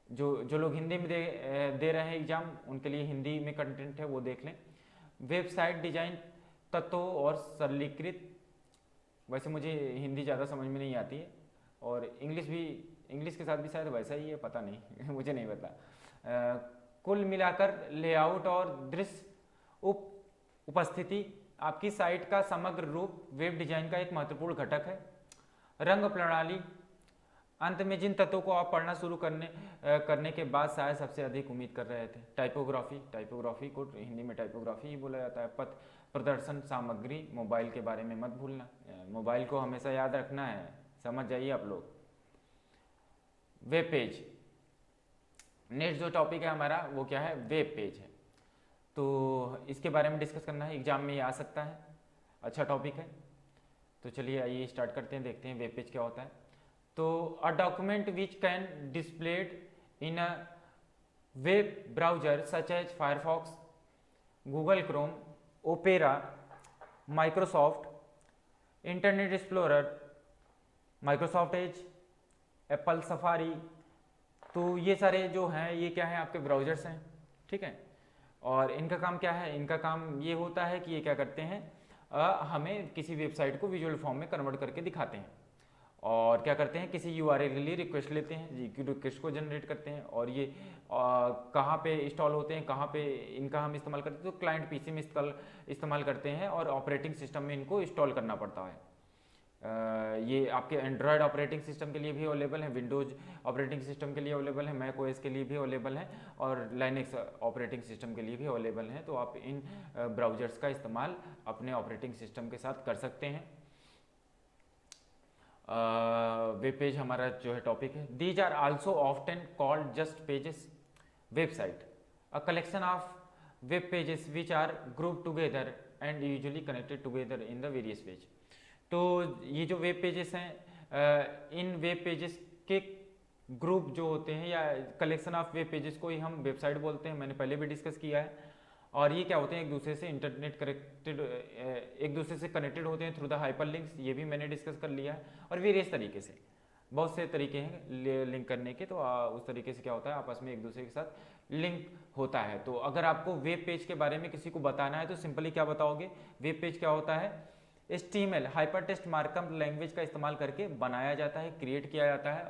जो लोग हिंदी में दे रहे हैं एग्जाम, उनके लिए हिंदी में कंटेंट है वो देख लें। वेबसाइट डिजाइन तत्वों और सरलीकृत, वैसे मुझे हिंदी ज़्यादा समझ में नहीं आती है, और इंग्लिश के साथ भी शायद वैसा ही है, पता नहीं मुझे नहीं पता। कुल मिलाकर लेआउट और दृश्य उपस्थिति आपकी साइट का समग्र रूप वेब डिजाइन का एक महत्वपूर्ण घटक है। रंग प्रणाली, अंत में जिन तत्वों को आप पढ़ना शुरू करने के बाद शायद सबसे अधिक उम्मीद कर रहे थे। टाइपोग्राफी को हिंदी में टाइपोग्राफी ही बोला जाता है। पथ प्रदर्शन सामग्री, मोबाइल के बारे में मत भूलना, मोबाइल को हमेशा याद रखना है, समझ जाइए आप लोग। वेब पेज, नेक्स्ट जो टॉपिक है हमारा वो क्या है, वेब पेज है, तो इसके बारे में डिस्कस करना है, एग्जाम में ये आ सकता है, अच्छा टॉपिक है। तो चलिए आइए स्टार्ट करते हैं, देखते हैं वेब पेज क्या होता है। तो a document which can displayed in a web browser such as Firefox, Google Chrome, Opera, Microsoft Internet Explorer, Microsoft Edge, Apple Safari, तो ये सारे जो हैं ये क्या है आपके ब्राउजर्स हैं, ठीक है। और इनका काम क्या है, इनका काम ये होता है कि ये क्या करते हैं, हमें किसी वेबसाइट को विजुअल फॉर्म में कन्वर्ट करके दिखाते हैं, और क्या करते हैं किसी यूआरएल के लिए रिक्वेस्ट लेते हैं, रिक्वेस्ट को जनरेट करते हैं, और ये कहाँ पे इंस्टॉल होते हैं, कहाँ पे इनका हम इस्तेमाल करते हैं, तो क्लाइंट पीसी में इस्तेमाल करते हैं, और ऑपरेटिंग सिस्टम में इनको इंस्टॉल करना पड़ता है। ये आपके एंड्रॉयड ऑपरेटिंग सिस्टम के लिए भी अवेलेबल है, विंडोज ऑपरेटिंग सिस्टम के लिए अवेलेबल है, मैक ओएस के लिए भी अवेलेबल है, और लाइनेक्स ऑपरेटिंग सिस्टम के लिए भी अवेलेबल है। तो आप इन ब्राउजर्स का इस्तेमाल अपने ऑपरेटिंग सिस्टम के साथ कर सकते हैं। वेब पेज हमारा जो है टॉपिक है। These are also often called just pages. Website, a collection of web pages which are group together and usually connected together in the various page. तो ये जो वेब पेजेस हैं, इन वेब पेजेस के ग्रुप जो होते हैं या कलेक्शन ऑफ वेब पेजेस को ही हम वेबसाइट बोलते हैं, मैंने पहले भी डिस्कस किया है। और ये क्या होते हैं, एक दूसरे से इंटरनेट कनेक्टेड, एक दूसरे से कनेक्टेड होते हैं थ्रू द हाइपर लिंक्स, ये भी मैंने डिस्कस कर लिया है। और वेरियस तरीके से, बहुत से तरीके हैं लिंक करने के, तो उस तरीके से क्या होता है आपस में एक दूसरे के साथ लिंक होता है। तो अगर आपको वेब पेज के बारे में किसी को बताना है तो सिंपली क्या बताओगे, वेब पेज क्या होता है, HTML हाइपरटेक्स्ट मार्कअप लैंग्वेज का इस्तेमाल करके बनाया जाता है, क्रिएट किया जाता है,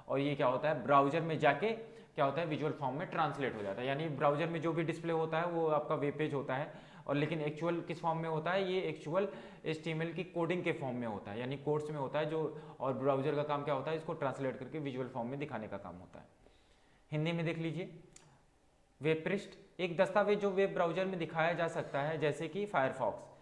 और ये क्या होता है ब्राउजर में जाके क्या होता है विजुअल फॉर्म में ट्रांसलेट हो जाता है। यानी ब्राउजर में जो भी डिस्प्ले होता है वो आपका वेब पेज होता है, और लेकिन एक्चुअल किस फॉर्म में होता है, ये एक्चुअल HTML की कोडिंग के फॉर्म में होता है, यानी कोड्स में होता है जो, और ब्राउजर का काम क्या होता है इसको ट्रांसलेट करके विजुअल फॉर्म में दिखाने का काम होता है। हिंदी में देख लीजिए, वेब पृष्ठ एक दस्तावेज जो वेब ब्राउजर में दिखाया जा सकता है, जैसे कि फायरफॉक्स,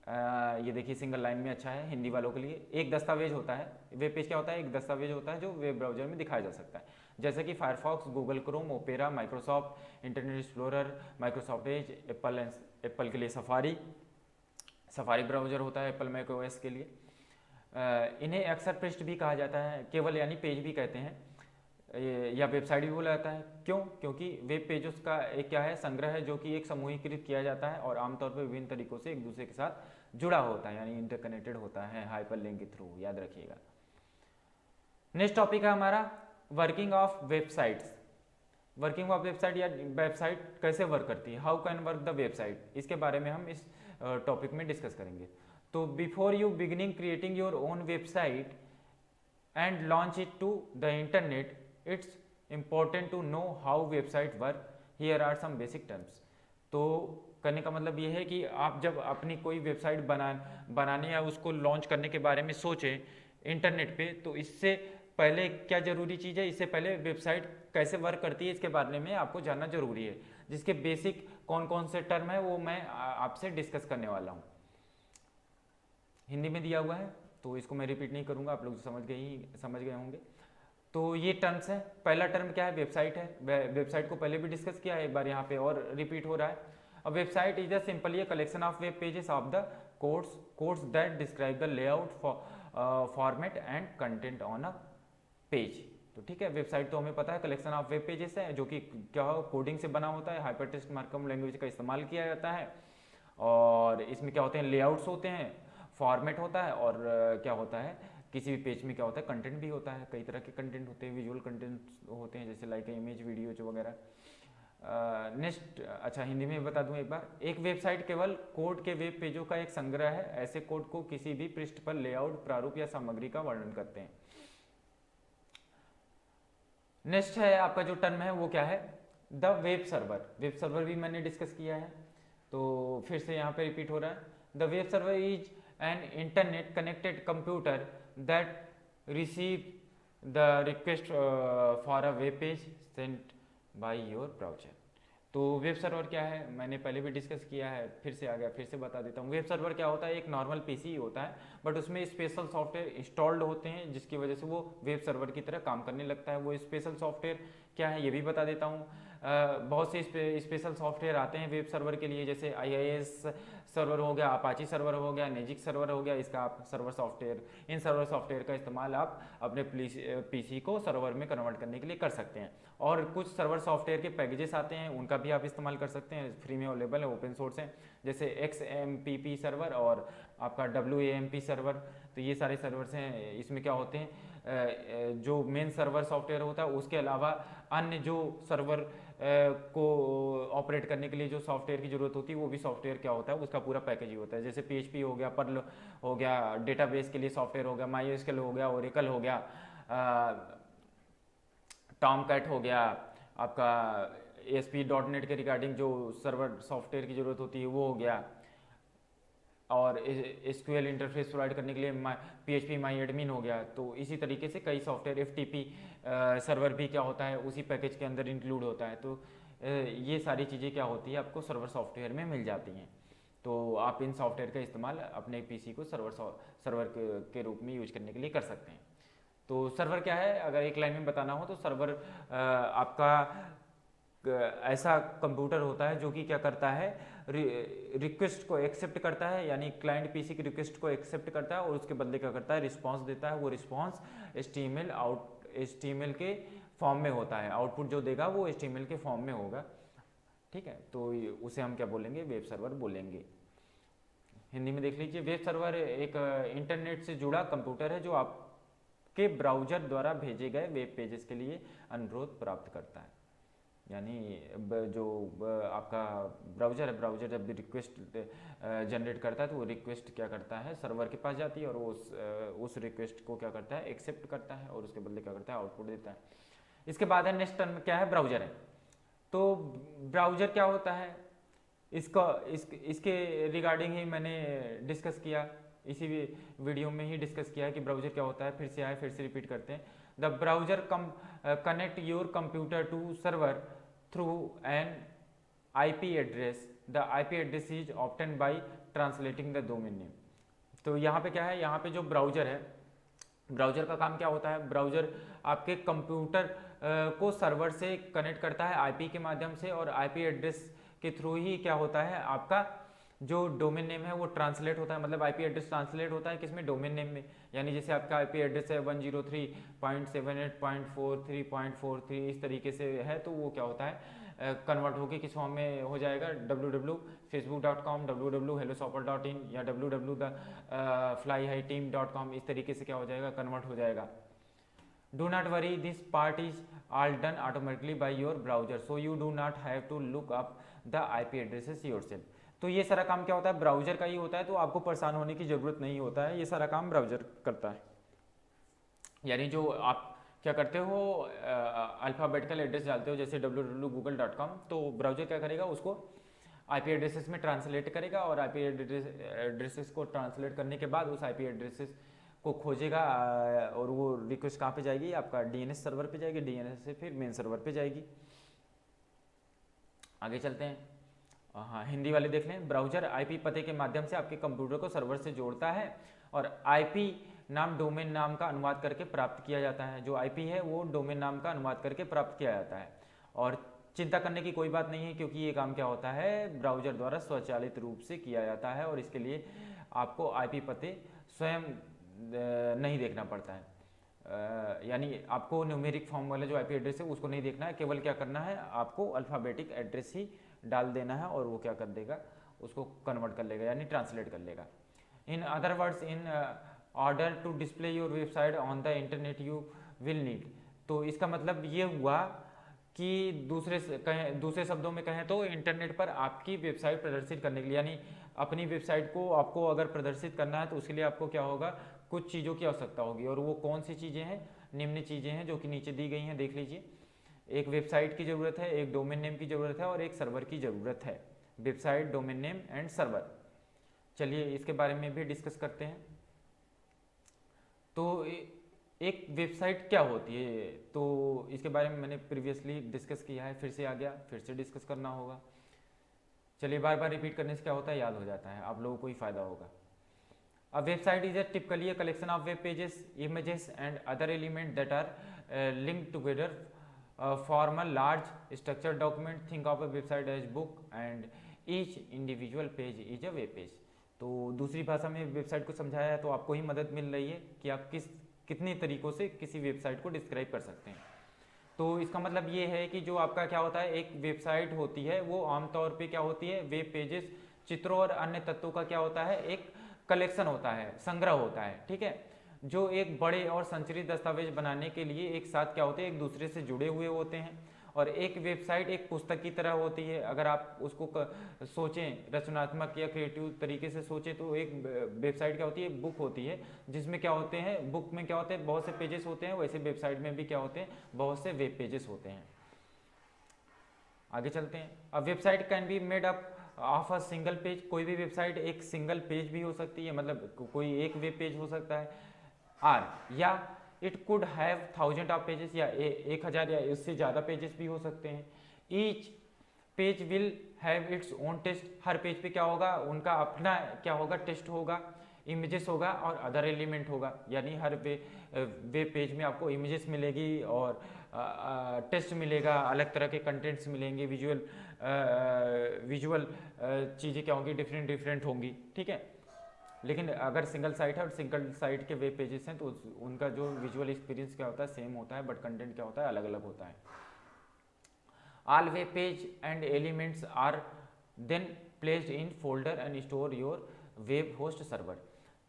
ये देखिए सिंगल लाइन में अच्छा है हिंदी वालों के लिए, एक दस्तावेज होता है। वेब पेज क्या होता है, एक दस्तावेज होता है जो वेब ब्राउजर में दिखाया जा सकता है, जैसे कि Firefox, Google Chrome, Opera, Microsoft Internet Explorer, Microsoft Edge, Apple के लिए सफारी ब्राउजर होता है एप्पल मैक ओएस के लिए। इन्हें अक्सर पृष्ठ भी कहा जाता है, केवल यानी पेज भी कहते हैं, या वेबसाइट भी बोला जाता है। क्यों? क्योंकि वेब पेजेस का एक क्या है संग्रह है जो कि एक समूहीकृत किया जाता है और आमतौर पर विभिन्न तरीकों से एक दूसरे के साथ जुड़ा होता है, यानी इंटरकनेक्टेड होता है हाइपर लिंक के थ्रू, याद रखिएगा। नेक्स्ट टॉपिक है हमारा working of websites. Working of website या वेबसाइट कैसे वर्क करती है, how can work the website, इसके बारे में हम इस टॉपिक में डिस्कस करेंगे। तो before you beginning creating your own website and launch it to the internet, it's important to know how website work, here are some basic terms। तो करने का मतलब ये है कि आप जब अपनी कोई वेबसाइट बनाने या उसको लॉन्च करने के बारे में सोचें इंटरनेट पे, तो इससे पहले क्या जरूरी चीज़ है, इससे पहले वेबसाइट कैसे वर्क करती है इसके बारे में आपको जानना जरूरी है, जिसके बेसिक कौन कौन से टर्म है वो मैं आपसे डिस्कस करने वाला हूँ। हिंदी में दिया हुआ है तो इसको मैं रिपीट नहीं करूँगा, आप लोग समझ गए होंगे। तो ये टर्म्स हैं, पहला टर्म क्या है, वेबसाइट है। वेबसाइट को पहले भी डिस्कस किया है, एक बार यहाँ पे और रिपीट हो रहा है। अब website is a simply a collection of web pages of the codes that describe the layout format and content on a page. तो ठीक है, वेबसाइट तो हमें पता है कलेक्शन ऑफ वेब पेजेस है जो कि क्या कोडिंग से बना होता है, हाइपरटेक्स्ट मार्कअप लैंग्वेज का इस्तेमाल किया जाता है, और इसमें क्या होते हैं, लेआउट्स होते हैं, फॉर्मेट होता है, और क्या होता है, किसी भी पेज में क्या होता है, कंटेंट भी होता है। कई तरह के कंटेंट होते हैं, विजुअल कंटेंट होते हैं, जैसे लाइक इमेज, वीडियो वगैरह। नेक्स्ट, अच्छा हिंदी में बता दूं एक बार, एक वेबसाइट केवल कोड के वेब पेजों का एक संग्रह है। ऐसे कोड को किसी भी पृष्ठ पर लेआउट, प्रारूप या सामग्री का वर्णन करते हैं। नेक्स्ट है आपका जो टर्म है वो क्या है, the web server. Web server भी मैंने डिस्कस किया है, तो फिर से यहाँ पे रिपीट हो रहा है। The web server is an internet connected computer that receive the request for a web page sent by your browser. तो वेब सर्वर क्या है, मैंने पहले भी डिस्कस किया है, फिर से आ गया, फिर से बता देता हूँ। वेब सर्वर क्या होता है, एक नॉर्मल पीसी ही होता है, बट उसमें स्पेशल सॉफ्टवेयर इंस्टॉल्ड होते हैं जिसकी वजह से वो वेब सर्वर की तरह काम करने लगता है। वो स्पेशल सॉफ्टवेयर क्या है ये भी बता देता हूँ। बहुत से स्पेशल सॉफ्टवेयर आते हैं वेब सर्वर के लिए, जैसे IIS सर्वर हो गया, अपाची सर्वर हो गया, नेजिक सर्वर हो गया, इसका आप सर्वर सॉफ्टवेयर, इन सर्वर सॉफ्टवेयर का इस्तेमाल आप अपने पीसी को सर्वर में कन्वर्ट करने के लिए कर सकते हैं। और कुछ सर्वर सॉफ्टवेयर के पैकेजेस आते हैं, उनका भी आप इस्तेमाल कर सकते हैं, फ्री में अवेलेबल है, ओपन सोर्स है, जैसे XMPP सर्वर और आपका WAMP सर्वर। तो ये सारे सर्वर्स हैं। इसमें क्या होते हैं, जो मेन सर्वर सॉफ्टवेयर होता है उसके अलावा अन्य जो सर्वर को ऑपरेट करने के लिए जो सॉफ्टवेयर की जरूरत होती है, वो भी सॉफ्टवेयर क्या होता है, उसका पूरा पैकेज ही होता है। जैसे PHP हो गया, पर्ल हो गया, डेटाबेस के लिए सॉफ्टवेयर हो गया, MySQL हो गया, ओरेकल हो गया, टॉमकैट हो गया, आपका ASP.NET के रिगार्डिंग जो सर्वर सॉफ्टवेयर की जरूरत होती है वो हो गया, और SQL इंटरफेस प्रोवाइड करने के लिए PHP MyAdmin हो गया। तो इसी तरीके से कई सॉफ्टवेयर, FTP सर्वर भी क्या होता है उसी पैकेज के अंदर इंक्लूड होता है। तो ये सारी चीज़ें क्या होती है आपको सर्वर सॉफ्टवेयर में मिल जाती हैं। तो आप इन सॉफ्टवेयर का इस्तेमाल अपने पीसी को सर्वर के रूप में यूज करने के लिए कर सकते हैं। तो सर्वर क्या है, अगर एक लाइन में बताना हो तो सर्वर आपका ऐसा कंप्यूटर होता है जो कि क्या करता है, रिक्वेस्ट को एक्सेप्ट करता है, यानी क्लाइंट पीसी की रिक्वेस्ट को एक्सेप्ट करता है और उसके बदले क्या करता है, रिस्पांस देता है। वो रिस्पांस HTML के फॉर्म में होता है, आउटपुट जो देगा वो HTML के फॉर्म में होगा। ठीक है, तो उसे हम क्या बोलेंगे, वेब सर्वर बोलेंगे। हिंदी में देख लीजिए, वेब सर्वर एक इंटरनेट से जुड़ा कंप्यूटर है जो आपके ब्राउजर द्वारा भेजे गए वेब पेजेस के लिए अनुरोध प्राप्त करता है। यानी जो आपका ब्राउजर है, ब्राउजर जब भी रिक्वेस्ट जनरेट करता है तो वो रिक्वेस्ट क्या करता है, सर्वर के पास जाती है, और वो उस रिक्वेस्ट को क्या करता है, एक्सेप्ट करता है, और उसके बदले क्या करता है, आउटपुट देता है। इसके बाद है नेक्स्ट टर्म क्या है, ब्राउजर है। तो ब्राउजर क्या होता है, इसके रिगार्डिंग ही मैंने डिस्कस किया, इसी वीडियो में ही डिस्कस किया है कि ब्राउजर क्या होता है। फिर से आए, फिर से रिपीट करते हैं। The browser connect your computer to server through an IP address. The IP address is obtained by translating the domain name. तो यहाँ पे क्या है, यहाँ पे जो ब्राउजर है, ब्राउजर का काम क्या होता है, ब्राउजर आपके कंप्यूटर को सर्वर से कनेक्ट करता है IP के माध्यम से, और IP एड्रेस के थ्रू ही क्या होता है, आपका जो डोमेन नेम है वो ट्रांसलेट होता है। मतलब IP एड्रेस ट्रांसलेट होता है किसमें, डोमेन नेम में। यानी जैसे आपका IP एड्रेस है 103.78.43.43 इस तरीके से है, तो वो क्या होता है, कन्वर्ट होके किस फॉर्म में हो जाएगा, www.facebook.com, www.helloshopper.in या www.flyhighteam.com, इस तरीके से क्या हो जाएगा, कन्वर्ट हो जाएगा। Do not worry, this part is all done automatically by your browser, so you do not have to look up the IP addresses yourself. तो ये सारा काम क्या होता है, ब्राउजर का ही होता है, तो आपको परेशान होने की जरूरत नहीं होता है, ये सारा काम ब्राउजर करता है। यानी जो आप क्या करते हो, अल्फ़ाबेटिकल एड्रेस डालते हो जैसे www.google.com, तो ब्राउजर क्या करेगा, उसको IP एड्रेसेस में ट्रांसलेट करेगा, और IP एड्रेसेस को ट्रांसलेट करने के बाद उस IP एड्रेसेस को खोजेगा, और वो रिक्वेस्ट कहाँ पे जाएगी, आपका DNS सर्वर पे जाएगी, DNS से फिर मेन सर्वर पे जाएगी। आगे चलते हैं। हाँ, हिंदी वाले देख लें। ब्राउजर IP पते के माध्यम से आपके कंप्यूटर को सर्वर से जोड़ता है, और IP नाम डोमेन नाम का अनुवाद करके प्राप्त किया जाता है। जो IP है वो डोमेन नाम का अनुवाद करके प्राप्त किया जाता है, और चिंता करने की कोई बात नहीं है, क्योंकि ये काम क्या होता है, ब्राउजर द्वारा स्वचालित रूप से किया जाता है, और इसके लिए आपको आईपी पते स्वयं नहीं देखना पड़ता है। यानी आपको न्यूमेरिक फॉर्म वाला जो आईपी एड्रेस है उसको नहीं देखना है, केवल क्या करना है, आपको अल्फ़ाबेटिक एड्रेस ही डाल देना है और वो क्या कर देगा, उसको कन्वर्ट कर लेगा यानी ट्रांसलेट कर लेगा। In other words, in order to display your website on the internet you will need. तो इसका मतलब ये हुआ कि दूसरे शब्दों में कहें तो इंटरनेट पर आपकी वेबसाइट प्रदर्शित करने के लिए, यानी अपनी वेबसाइट को आपको अगर प्रदर्शित करना है तो उसके लिए आपको क्या होगा, कुछ चीज़ों की आवश्यकता होगी। और वो कौन सी चीज़ें हैं, निम्न चीज़ें हैं जो कि नीचे दी गई हैं, देख लीजिए। एक वेबसाइट की ज़रूरत है, एक डोमेन नेम की ज़रूरत है और एक सर्वर की ज़रूरत है। Website, domain name and server. चलिए इसके बारे में भी डिस्कस करते हैं। तो एक वेबसाइट क्या होती है, तो इसके बारे में मैंने प्रीवियसली डिस्कस किया है, फिर से आ गया, फिर से डिस्कस करना होगा। चलिए बार बार रिपीट करने से क्या होता है, याद हो जाता है, आप लोगों को ही फायदा होगा। A website is typically a collection of web pages, images and other elements that are linked together form a large structured document. Think of a website as book and each individual page is a web page. तो दूसरी भाषा में website को समझाया है तो आपको ही मदद मिल रही है कि आप कितने तरीकों से किसी वेबसाइट को डिस्क्राइब कर सकते हैं। तो इसका मतलब ये है कि जो आपका क्या होता है, एक वेबसाइट होती है वो आमतौर पे क्या होती है, वेब पेजेस, चित्रों और अन्य तत्वों का क्या होता है, एक कलेक्शन होता है, संग्रह होता है, ठीक है, जो एक बड़े और संरचित दस्तावेज बनाने के लिए एक साथ क्या होते हैं, एक दूसरे से जुड़े हुए होते हैं। और एक वेबसाइट एक पुस्तक की तरह होती है। अगर आप उसको सोचें रचनात्मक या क्रिएटिव तरीके से सोचें तो एक वेबसाइट क्या होती है, एक बुक होती है, जिसमें क्या होते हैं, बुक में क्या होते हैं, बहुत से पेजेस होते हैं, वैसे वेबसाइट में भी क्या होते हैं, बहुत से वेब पेजेस होते हैं। आगे चलते हैं। अब website can be made up of a single page. कोई भी वेबसाइट एक सिंगल पेज भी हो सकती है, मतलब कोई एक वेब पेज हो सकता है, या it could have 1000 of pages, या 1000 या इससे ज़्यादा पेजेस भी हो सकते हैं। Each page will have its own test. Her page पे क्या होगा, उनका अपना क्या होगा, टेस्ट होगा, इमेजेस होगा और अदर एलिमेंट होगा। यानी हर वेब पेज में आपको इमेजेस मिलेगी और टेस्ट मिलेगा, अलग तरह के कंटेंट्स मिलेंगे, विजुअल चीज़ें क्या होंगी, डिफरेंट होंगी, ठीक है। लेकिन अगर सिंगल साइट है और सिंगल साइट के वेब पेजेस हैं तो उनका जो विजुअल एक्सपीरियंस क्या होता है, सेम होता है, बट कंटेंट क्या होता है, अलग अलग होता है। All web page and elements are then placed in folder and store your web host server.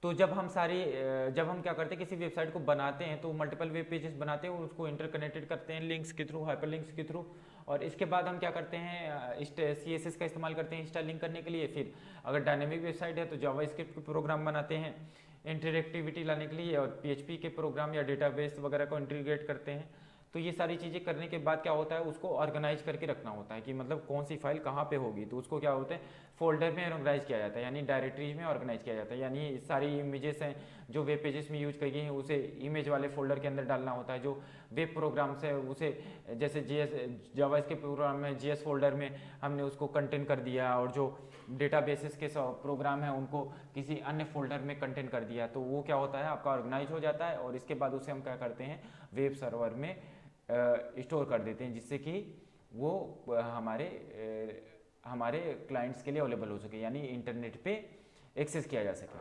तो जब हम क्या करते हैं, किसी वेबसाइट को बनाते हैं तो मल्टीपल वेब पेजेस बनाते हैं, उसको इंटरकनेक्टेड करते हैं लिंक्स के थ्रू, हाइपर लिंक्स के थ्रू, और इसके बाद हम क्या करते हैं, CSS का इस्तेमाल करते हैं स्टाइलिंग करने के लिए। फिर अगर डायनेमिक वेबसाइट है तो जावास्क्रिप्ट के प्रोग्राम बनाते हैं इंटरेक्टिविटी लाने के लिए, और PHP के प्रोग्राम या डेटाबेस वगैरह को इंटीग्रेट करते हैं। तो ये सारी चीज़ें करने के बाद क्या होता है, उसको ऑर्गेनाइज करके रखना होता है कि मतलब कौन सी फाइल कहाँ पे होगी, तो उसको क्या होता है, फोल्डर में ऑर्गेनाइज किया जाता है, यानी डायरेक्टरीज में ऑर्गेनाइज किया जाता है। यानी सारी इमेजेस हैं जो वेब पेजेस में यूज की गई हैं उसे इमेज वाले फोल्डर के अंदर डालना होता है। जो वेब प्रोग्राम्स है उसे जैसे जावा के प्रोग्राम में GS फोल्डर में हमने उसको कंटेंट कर दिया, और जो डेटाबेसेस के प्रोग्राम है उनको किसी अन्य फोल्डर में कंटेंट कर दिया, तो वो क्या होता है, आपका ऑर्गेनाइज हो जाता है। और इसके बाद उसे हम क्या करते हैं, वेब सर्वर में स्टोर कर देते हैं, जिससे कि वो हमारे क्लाइंट्स के लिए अवेलेबल हो सके, यानी इंटरनेट पे एक्सेस किया जा सके।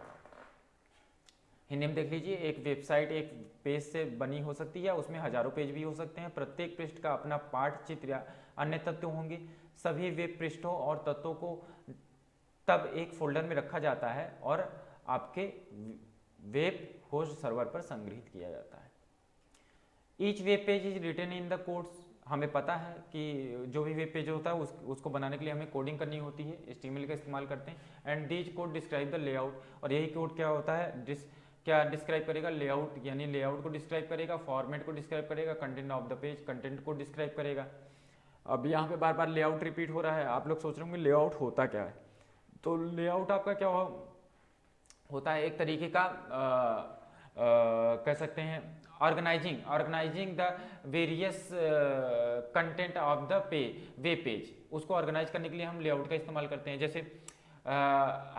हिंदी में देख लीजिए, एक वेबसाइट एक पेज से बनी हो सकती है, उसमें हजारों पेज भी हो सकते हैं। प्रत्येक पृष्ठ का अपना पाठ, चित्र या अन्य तत्व होंगे। सभी वेब पृष्ठों और तत्वों को तब एक फोल्डर में रखा जाता है और आपके वेब होस्ट सर्वर पर संग्रहित किया जाता है। Each web page is written in the codes. हमें पता है कि जो भी वेब पेज होता है उसको बनाने के लिए हमें कोडिंग करनी होती है, HTML का इस्तेमाल करते हैं। And these code describe the layout, और यही कोड क्या होता है, क्या डिस्क्राइब करेगा, लेआउट, यानी लेआउट को डिस्क्राइब करेगा, फॉर्मेट को डिस्क्राइब करेगा, content of the page, content को डिस्क्राइब करेगा। अब यहाँ पे बार बार लेआउट रिपीट हो रहा है, आप लोग सोच रहे होंगे लेआउट होता क्या है। तो लेआउट आपका क्या होता है, एक तरीके का कह सकते हैं organising the various content of the web page. उसको ऑर्गेनाइज करने के लिए हम लेआउट का इस्तेमाल करते हैं। जैसे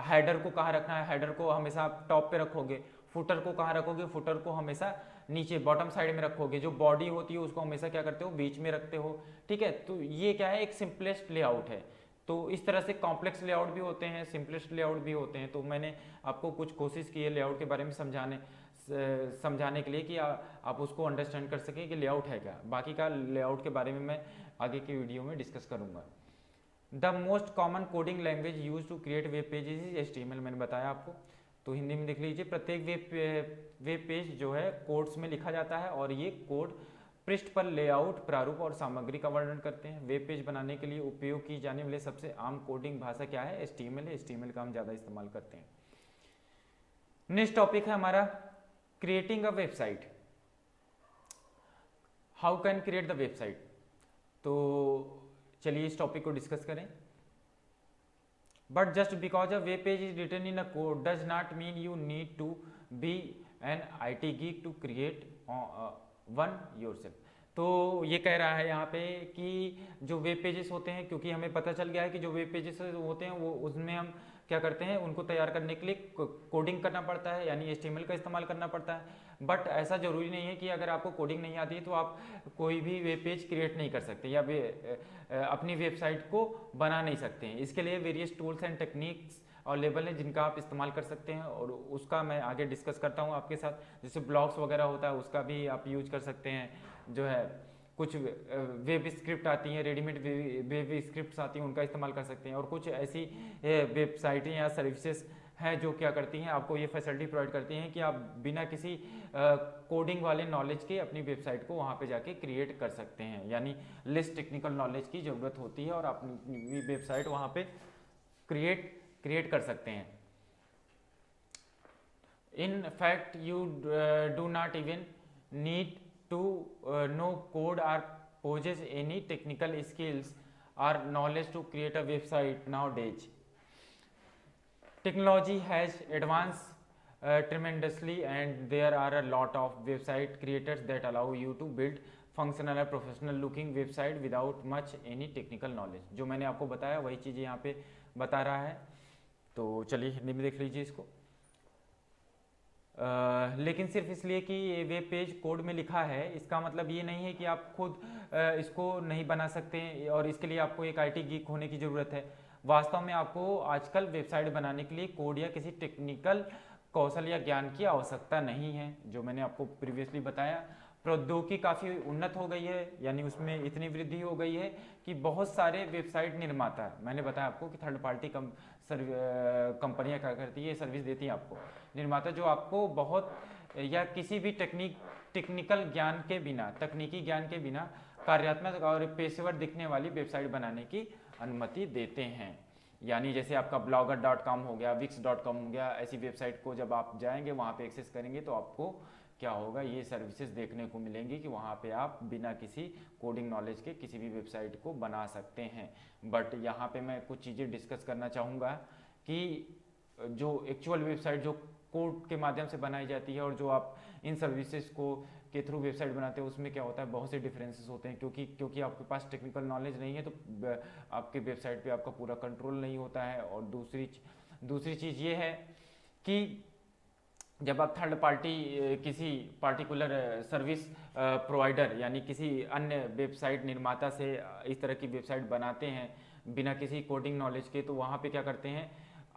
हेडर को कहाँ रखना है, हेडर को हमेशा आप टॉप पे रखोगे। फुटर को कहाँ रखोगे, फुटर को हमेशा नीचे बॉटम साइड में रखोगे। जो बॉडी होती है उसको हमेशा क्या करते हो, बीच में रखते हो, ठीक है। तो ये क्या है, एक सिंपलेस्ट लेआउट है। तो इस तरह से कॉम्प्लेक्स लेआउट भी होते हैं, सिंपलेस्ट लेआउट भी होते हैं। तो मैंने आपको कुछ कोशिश की है लेआउट के बारे में समझाने के लिए कि आप उसको अंडरस्टैंड कर सकें कि लेआउट है क्या। बाकी का लेआउट के बारे में मैं आगे की वीडियो में डिस्कस करूंगा। The most common coding language use to create web pages is HTML, मैंने बताया आपको। तो हिंदी में देख लीजिए, प्रत्येक वेब पेज जो है कोड्स में लिखा जाता है और ये कोड पृष्ठ पर लेआउट, प्रारूप और सामग्री का वर्णन करते हैं। वेब पेज बनाने के लिए उपयोग की जाने वाली सबसे आम कोडिंग भाषा क्या है? HTML है। HTML का हम ज़्यादा इस्तेमाल करते हैं। नेक्स्ट टॉपिक है हमारा creating a website. How can create the website. तो चलिए इस टॉपिक को डिस्कस करें। But just because a web page is written in a code does not mean you need to be an IT geek to create one yourself. तो ये कह रहा है यहाँ पे कि जो वेब पेजेस होते हैं, क्योंकि हमें पता चल गया है कि जो वेब पेजेस होते हैं वो उसमें हम क्या करते हैं, उनको तैयार करने के लिए कोडिंग करना पड़ता है, यानी HTML का इस्तेमाल करना पड़ता है। बट ऐसा जरूरी नहीं है कि अगर आपको कोडिंग नहीं आती है तो आप कोई भी वेब पेज क्रिएट नहीं कर सकते या अपनी वेबसाइट को बना नहीं सकते हैं। इसके लिए various tools and techniques available हैं जिनका आप इस्तेमाल कर सकते हैं, और उसका मैं आगे डिस्कस करता हूँ आपके साथ। जैसे ब्लॉग्स वगैरह होता है उसका भी आप यूज कर सकते हैं। जो है कुछ वेब स्क्रिप्ट आती हैं, रेडीमेड वेब स्क्रिप्ट्स आती हैं, उनका इस्तेमाल कर सकते हैं। और कुछ ऐसी वेबसाइटें या सर्विसेज हैं जो क्या करती हैं, आपको ये फैसिलिटी प्रोवाइड करती हैं कि आप बिना किसी कोडिंग वाले नॉलेज के अपनी वेबसाइट को वहाँ पे जाके क्रिएट कर सकते हैं। यानी लेस टेक्निकल नॉलेज की ज़रूरत होती है और आप अपनी वेबसाइट वहाँ पे क्रिएट कर सकते हैं। In fact you do not even need to know code or possess any technical skills or knowledge to create a website nowadays. Technology has advanced tremendously and there are a lot of website creators that allow you to build functional or professional looking website without much any technical knowledge। जो मैंने आपको बताया वही चीज़ यहाँ पे बता रहा है। तो चलिए हिंदी में देख लीजिए इसको। लेकिन सिर्फ इसलिए कि ये वेब पेज कोड में लिखा है इसका मतलब ये नहीं है कि आप खुद इसको नहीं बना सकते और इसके लिए आपको एक IT geek होने की ज़रूरत है। वास्तव में आपको आजकल वेबसाइट बनाने के लिए कोड या किसी टेक्निकल कौशल या ज्ञान की आवश्यकता नहीं है। जो मैंने आपको प्रीवियसली बताया, प्रौद्योगिकी काफ़ी उन्नत हो गई है, यानी उसमें इतनी वृद्धि हो गई है कि बहुत सारे वेबसाइट निर्माता, मैंने बताया आपको कि थर्ड पार्टी कंपनियां क्या करती है, सर्विस देती हैं आपको, निर्माता जो आपको बहुत या किसी भी टेक्निकल ज्ञान के बिना, तकनीकी ज्ञान के बिना कार्यात्मक और पेशेवर दिखने वाली वेबसाइट बनाने की अनुमति देते हैं। यानी जैसे आपका blogger.com हो गया, wix.com हो गया, ऐसी वेबसाइट को जब आप जाएंगे वहाँ पे एक्सेस करेंगे तो आपको क्या होगा, ये सर्विसेज देखने को मिलेंगी कि वहाँ पे आप बिना किसी कोडिंग नॉलेज के किसी भी वेबसाइट को बना सकते हैं। बट यहाँ पे मैं कुछ चीज़ें डिस्कस करना चाहूँगा कि जो एक्चुअल वेबसाइट जो कोड के माध्यम से बनाई जाती है और जो आप इन सर्विसेज को के थ्रू वेबसाइट बनाते हैं उसमें क्या होता है, बहुत से डिफरेंसेस होते हैं। क्योंकि आपके पास टेक्निकल नॉलेज नहीं है तो आपके वेबसाइट पे आपका पूरा कंट्रोल नहीं होता है। और दूसरी चीज़ ये है कि जब आप थर्ड पार्टी किसी पार्टिकुलर सर्विस प्रोवाइडर यानी किसी अन्य वेबसाइट निर्माता से इस तरह की वेबसाइट बनाते हैं बिना किसी कोडिंग नॉलेज के, तो वहाँ पे क्या करते हैं,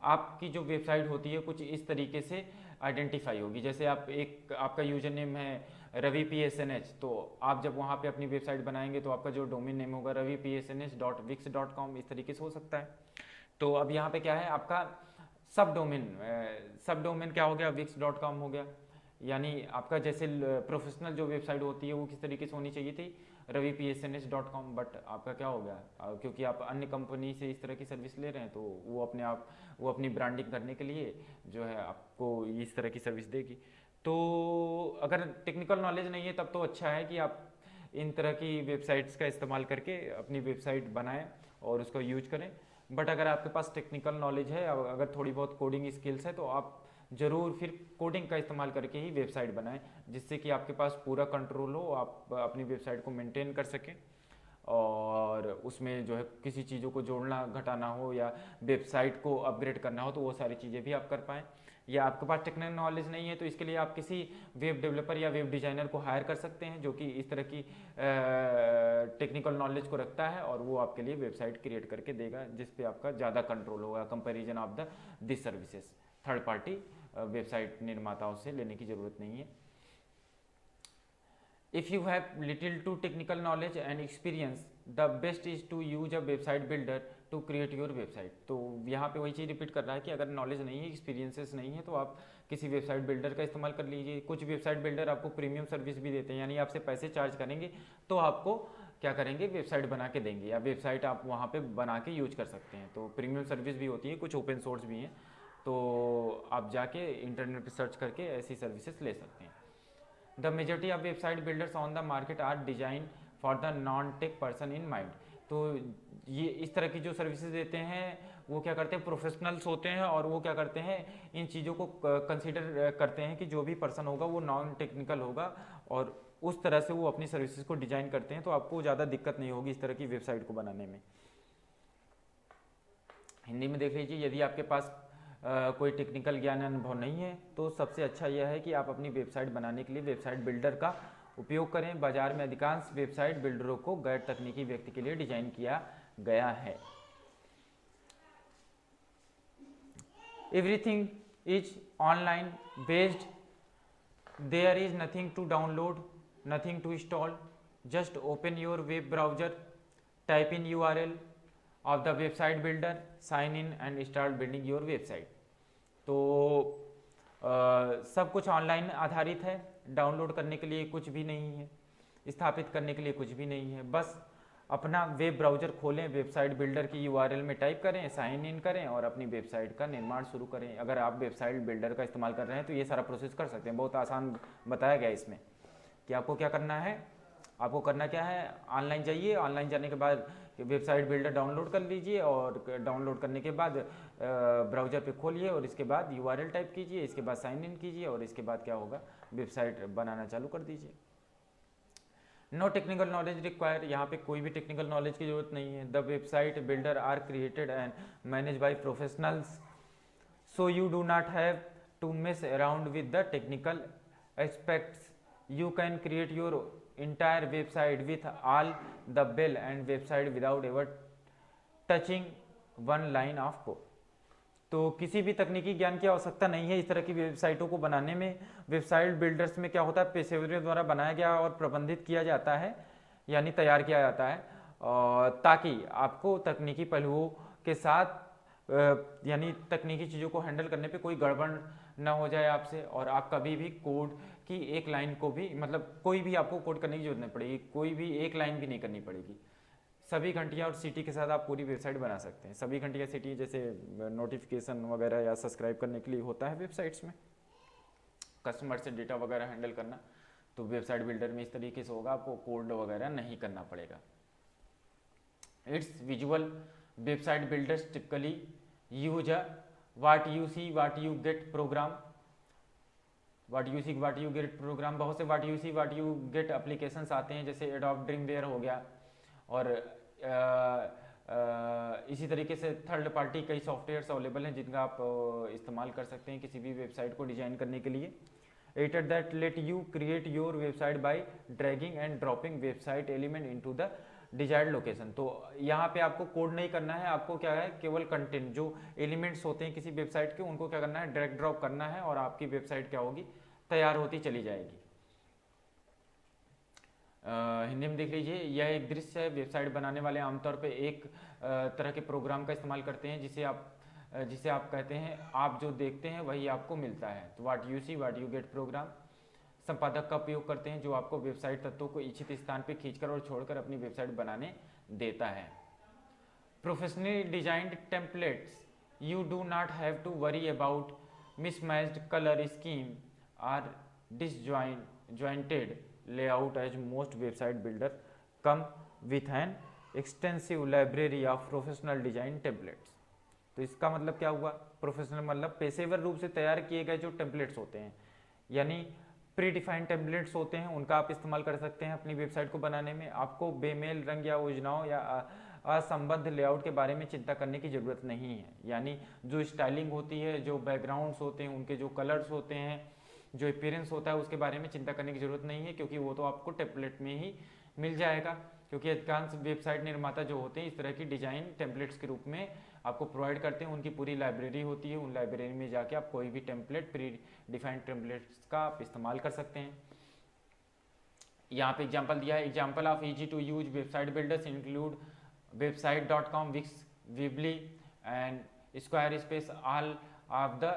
आपकी जो वेबसाइट होती है कुछ इस तरीके से आइडेंटिफाई होगी। जैसे आपका यूजर नेम है रवि PSNH, तो आप जब वहाँ पे अपनी वेबसाइट बनाएंगे तो आपका जो डोमेन नेम होगा ravipsnh.wix.com इस तरीके से हो सकता है। तो अब यहाँ पे क्या है, आपका सब डोमेन क्या हो गया, wix.com हो गया। यानी आपका जैसे प्रोफेशनल जो वेबसाइट होती है वो किस तरीके से होनी चाहिए थी, ravipsnh.com, बट आपका क्या हो गया, क्योंकि आप अन्य कंपनी से इस तरह की सर्विस ले रहे हैं तो वो अपनी ब्रांडिंग करने के लिए जो है आपको इस तरह की सर्विस देगी। तो अगर टेक्निकल नॉलेज नहीं है तब तो अच्छा है कि आप इन तरह की वेबसाइट्स का इस्तेमाल करके अपनी वेबसाइट बनाएं और उसको यूज करें। बट अगर आपके पास टेक्निकल नॉलेज है, अगर थोड़ी बहुत कोडिंग स्किल्स है, तो आप ज़रूर फिर कोडिंग का इस्तेमाल करके ही वेबसाइट बनाएं, जिससे कि आपके पास पूरा कंट्रोल हो, आप अपनी वेबसाइट को मेंटेन कर सकें और उसमें जो है किसी चीज़ों को जोड़ना घटाना हो या वेबसाइट को अपग्रेड करना हो तो वो सारी चीज़ें भी आप कर पाएँ। या आपके पास टेक्निकल नॉलेज नहीं है, तो इसके लिए आप किसी वेब डेवलपर या वेब डिजाइनर को हायर कर सकते हैं जो कि इस तरह की टेक्निकल नॉलेज को रखता है, और वो आपके लिए वेबसाइट क्रिएट करके देगा जिस पे आपका ज़्यादा कंट्रोल होगा comparison of the this services. Third party website निर्माताओं से लेने की ज़रूरत नहीं है। If you have little to technical knowledge and experience, the best is to use a website builder to create your website। तो यहाँ पे वही चीज़ रिपीट कर रहा है कि अगर नॉलेज नहीं है, एक्सपीरियंसेस नहीं है, तो आप किसी वेबसाइट बिल्डर का इस्तेमाल कर लीजिए। कुछ वेबसाइट बिल्डर आपको प्रीमियम सर्विस भी देते हैं, यानी आपसे पैसे चार्ज करेंगे तो आपको क्या करेंगे, वेबसाइट बना के देंगे, या वेबसाइट आप वहाँ पे बना के यूज कर सकते हैं। तो प्रीमियम सर्विस भी होती है, कुछ ओपन सोर्स भी हैं, तो आप जाके इंटरनेट पर सर्च करके ऐसी सर्विसेज ले सकते हैं। The majority of website builders on the market are designed for the non-tech person in mind। तो ये इस तरह की जो सर्विसेज देते हैं वो क्या करते हैं, प्रोफेशनल्स होते हैं, और वो क्या करते हैं, इन चीज़ों को कंसीडर करते हैं कि जो भी पर्सन होगा वो नॉन टेक्निकल होगा, और उस तरह से वो अपनी सर्विसेज को डिजाइन करते हैं, तो आपको ज़्यादा दिक्कत नहीं होगी इस तरह की वेबसाइट को बनाने में। हिंदी में देख लीजिए, यदि आपके पास कोई टेक्निकल ज्ञान अनुभव नहीं है तो सबसे अच्छा यह है कि आप अपनी वेबसाइट बनाने के लिए वेबसाइट बिल्डर का उपयोग करें। बाजार में अधिकांश वेबसाइट बिल्डरों को गैर तकनीकी व्यक्ति के लिए डिजाइन किया गया है। Everything is online based, there is nothing to download, nothing to install, just open your web browser, type in URL of the website builder, sign in and start building your website. तो सब कुछ online आधारित है, download करने के लिए कुछ भी नहीं है, स्थापित करने के लिए कुछ भी नहीं है, बस अपना वेब ब्राउजर खोलें, वेबसाइट बिल्डर की URL में टाइप करें, साइन इन करें और अपनी वेबसाइट का निर्माण शुरू करें। अगर आप वेबसाइट बिल्डर का इस्तेमाल कर रहे हैं तो ये सारा प्रोसेस कर सकते हैं, बहुत आसान बताया गया है इसमें कि आपको क्या करना है। आपको करना क्या है, ऑनलाइन जाइए, ऑनलाइन जाने के बाद वेबसाइट बिल्डर डाउनलोड कर लीजिए, और डाउनलोड करने के बाद ब्राउज़र पे खोलिए और इसके बाद URL टाइप कीजिए, इसके बाद साइन इन कीजिए, और इसके बाद क्या होगा, वेबसाइट बनाना चालू कर दीजिए। नो टेक्निकल नॉलेज रिक्वायर, यहाँ पे कोई भी टेक्निकल नॉलेज की जरूरत नहीं है। The website builder are created and manage by professionals, so you do not have to mess around with the technical aspects. You can create your entire website with all the bell and website without ever touching one line of code। तो किसी भी तकनीकी ज्ञान की आवश्यकता नहीं है इस तरह की वेबसाइटों को बनाने में। वेबसाइट बिल्डर्स में क्या होता है, पेशेवरों द्वारा बनाया गया और प्रबंधित किया जाता है, यानी तैयार किया जाता है, ताकि आपको तकनीकी पहलुओं के साथ यानी तकनीकी चीज़ों को हैंडल करने पे कोई गड़बड़ ना हो जाए आपसे, और आप कभी भी कोड की एक लाइन को भी, मतलब कोई भी आपको कोड करने की जरूरत नहीं पड़ेगी, कोई भी एक लाइन भी नहीं करनी पड़ेगी। सभी घंटियाँ और सिटी के साथ आप पूरी वेबसाइट बना सकते हैं। सभी घंटियाँ सिटी जैसे नोटिफिकेशन वगैरह या सब्सक्राइब करने के लिए होता है वेबसाइट्स में, कस्टमर से डेटा वगैरह हैंडल करना, तो वेबसाइट बिल्डर में इस तरीके से होगा, आपको कोड वगैरह नहीं करना पड़ेगा। It's visual website builders typically use a what you see what you get program, what you see what you get program. बहुत से what you see what you get applications आते हैं, जैसे एडोब ड्रीमवेयर हो गया, और इसी तरीके से थर्ड पार्टी कई सॉफ्टवेयर्स अवेलेबल हैं जिनका आप इस्तेमाल कर सकते हैं किसी भी वेबसाइट को डिजाइन करने के लिए। Editor that let you create your website by dragging and dropping website element into the desired location. तो यहाँ पे आपको कोड नहीं करना है, आपको क्या है, केवल कंटेंट जो एलिमेंट्स होते हैं किसी वेबसाइट के उनको क्या करना है, ड्रैग ड्रॉप करना है, और आपकी वेबसाइट क्या होगी, तैयार होती चली जाएगी। हिंदी में देख लीजिए, यह एक दृश्य है। वेबसाइट बनाने वाले आमतौर पे एक तरह के प्रोग्राम का इस्तेमाल करते हैं जिसे आप कहते हैं, आप जो देखते हैं वही आपको मिलता है। तो what you see what you get program संपादक का उपयोग करते हैं जो आपको वेबसाइट तत्वों को इच्छित स्थान पर खींचकर और छोड़कर अपनी वेबसाइट बनाने देता है। Professionally designed templates, you do not have to worry about mismatched colour scheme or disjointed layout as most website builder come with an extensive library of professional design templates। तो इसका मतलब क्या हुआ, प्रोफेशनल मतलब पेशेवर रूप से तैयार किए गए जो टेम्पलेट्स होते हैं, यानी प्री डिफाइंड टेम्पलेट्स होते हैं, उनका आप इस्तेमाल कर सकते हैं अपनी वेबसाइट को बनाने में। आपको बेमेल रंग या योजनाओं या असंबद्ध लेआउट के बारे में चिंता करने की ज़रूरत नहीं है। यानी जो स्टाइलिंग होती है, जो बैकग्राउंड्स होते हैं, उनके जो कलर्स होते हैं, जो अपीयरेंस होता है, उसके बारे में चिंता करने की ज़रूरत नहीं है, क्योंकि वो तो आपको टेम्पलेट में ही मिल जाएगा। क्योंकि अधिकांश वेबसाइट निर्माता जो होते हैं इस तरह की डिज़ाइन टेम्पलेट्स के रूप में आपको प्रोवाइड करते हैं। उनकी पूरी लाइब्रेरी होती है, उन लाइब्रेरी में जाके आप कोई भी टेम्पलेट, प्री डिफाइंड टेम्पलेट्स का आप इस्तेमाल कर सकते हैं। यहाँ पे एग्जांपल दिया है, example of easy to use website builders include website.com, Wix, Weebly and Squarespace. All of the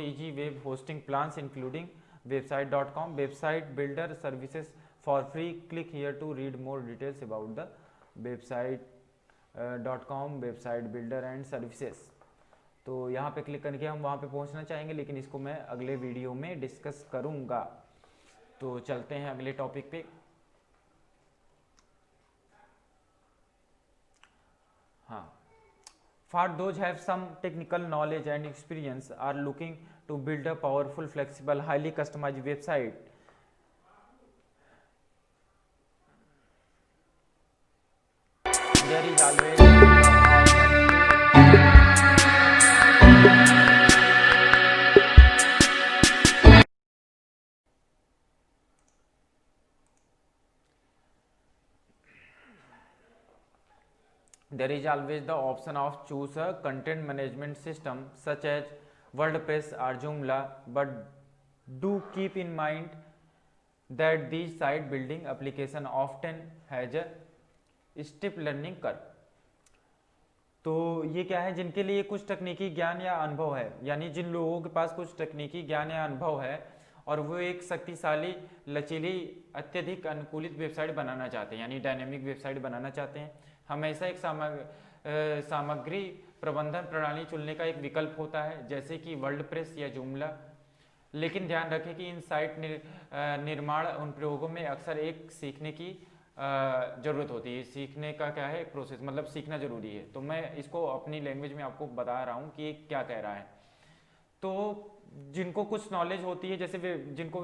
.eg web hosting plans including website.com website builder services for free. Click here to read more details about the website.com website builder and services. तो यहाँ पे click करके हम वहाँ पे पहुँचना चाहेंगे, लेकिन इसको मैं अगले वीडियो में डिस्कस करूँगा। तो चलते हैं अगले टॉपिक पे। हाँ, for those have some technical knowledge and experience are looking to build a powerful, flexible, highly customized website. There is always the option of choose a content management system such as WordPress or Joomla, but do keep in mind that these site building application often has a steep learning curve. तो ये क्या है, जिनके लिए कुछ तकनीकी ज्ञान या अनुभव है, यानी जिन लोगों के पास कुछ तकनीकी ज्ञान या अनुभव है और वो एक शक्तिशाली, लचीली, अत्यधिक अनुकूलित वेबसाइट बनाना चाहते हैं, यानी डायनेमिक वेबसाइट बनाना चाहते हैं, हमेशा एक सामग्री प्रबंधन प्रणाली चुनने का एक विकल्प होता है, जैसे कि वर्डप्रेस या जूमला। लेकिन ध्यान रखें कि इन साइट निर्माण उन प्रयोगों में अक्सर एक सीखने की ज़रूरत होती है। सीखने का क्या है, एक प्रोसेस, मतलब सीखना ज़रूरी है। तो मैं इसको अपनी लैंग्वेज में आपको बता रहा हूँ कि ये क्या कह रहा है। तो जिनको कुछ नॉलेज होती है, जैसे जिनको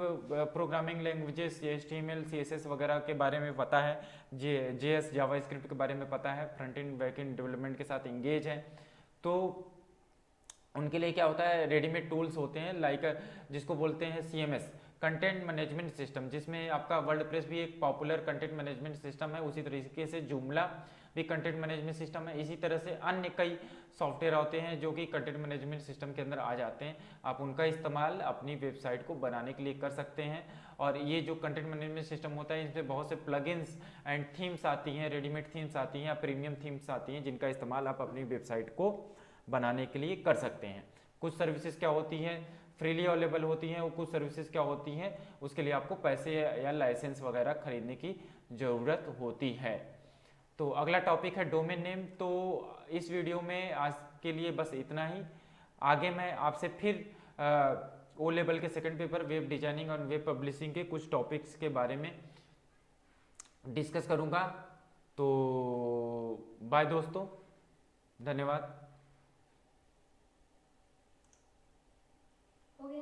प्रोग्रामिंग लैंग्वेजेस, HTML, CSS वगैरह के बारे में पता है, JS, जावास्क्रिप्ट के बारे में पता है, front end back and development के साथ इंगेज है, तो उनके लिए क्या होता है, रेडीमेड टूल्स होते हैं, लाइक जिसको बोलते हैं CMS, कंटेंट मैनेजमेंट सिस्टम, जिसमें आपका वर्डप्रेस भी एक पॉपुलर कंटेंट मैनेजमेंट सिस्टम है। उसी तरीके से जूमला भी कंटेंट मैनेजमेंट सिस्टम है। इसी तरह से अन्य कई सॉफ्टवेयर होते हैं जो कि कंटेंट मैनेजमेंट सिस्टम के अंदर आ जाते हैं। आप उनका इस्तेमाल अपनी वेबसाइट को बनाने के लिए कर सकते हैं। और ये जो कंटेंट मैनेजमेंट सिस्टम होता है, इसमें बहुत से प्लगइन्स एंड थीम्स आती हैं, रेडीमेड थीम्स आती हैं या प्रीमियम थीम्स आती हैं, जिनका इस्तेमाल आप अपनी वेबसाइट को बनाने के लिए कर सकते हैं। कुछ सर्विसेज क्या होती हैं, फ्रीली अवेलेबल होती हैं, और कुछ सर्विसेज क्या होती हैं, उसके लिए आपको पैसे या लाइसेंस वगैरह खरीदने की ज़रूरत होती है। तो अगला टॉपिक है डोमेन नेम। तो इस वीडियो में आज के लिए बस इतना ही। आगे मैं आपसे फिर ओ लेवल के सेकंड पेपर वेब डिजाइनिंग और वेब पब्लिशिंग के कुछ टॉपिक्स के बारे में डिस्कस करूंगा। तो बाय दोस्तों, धन्यवाद। हो गया।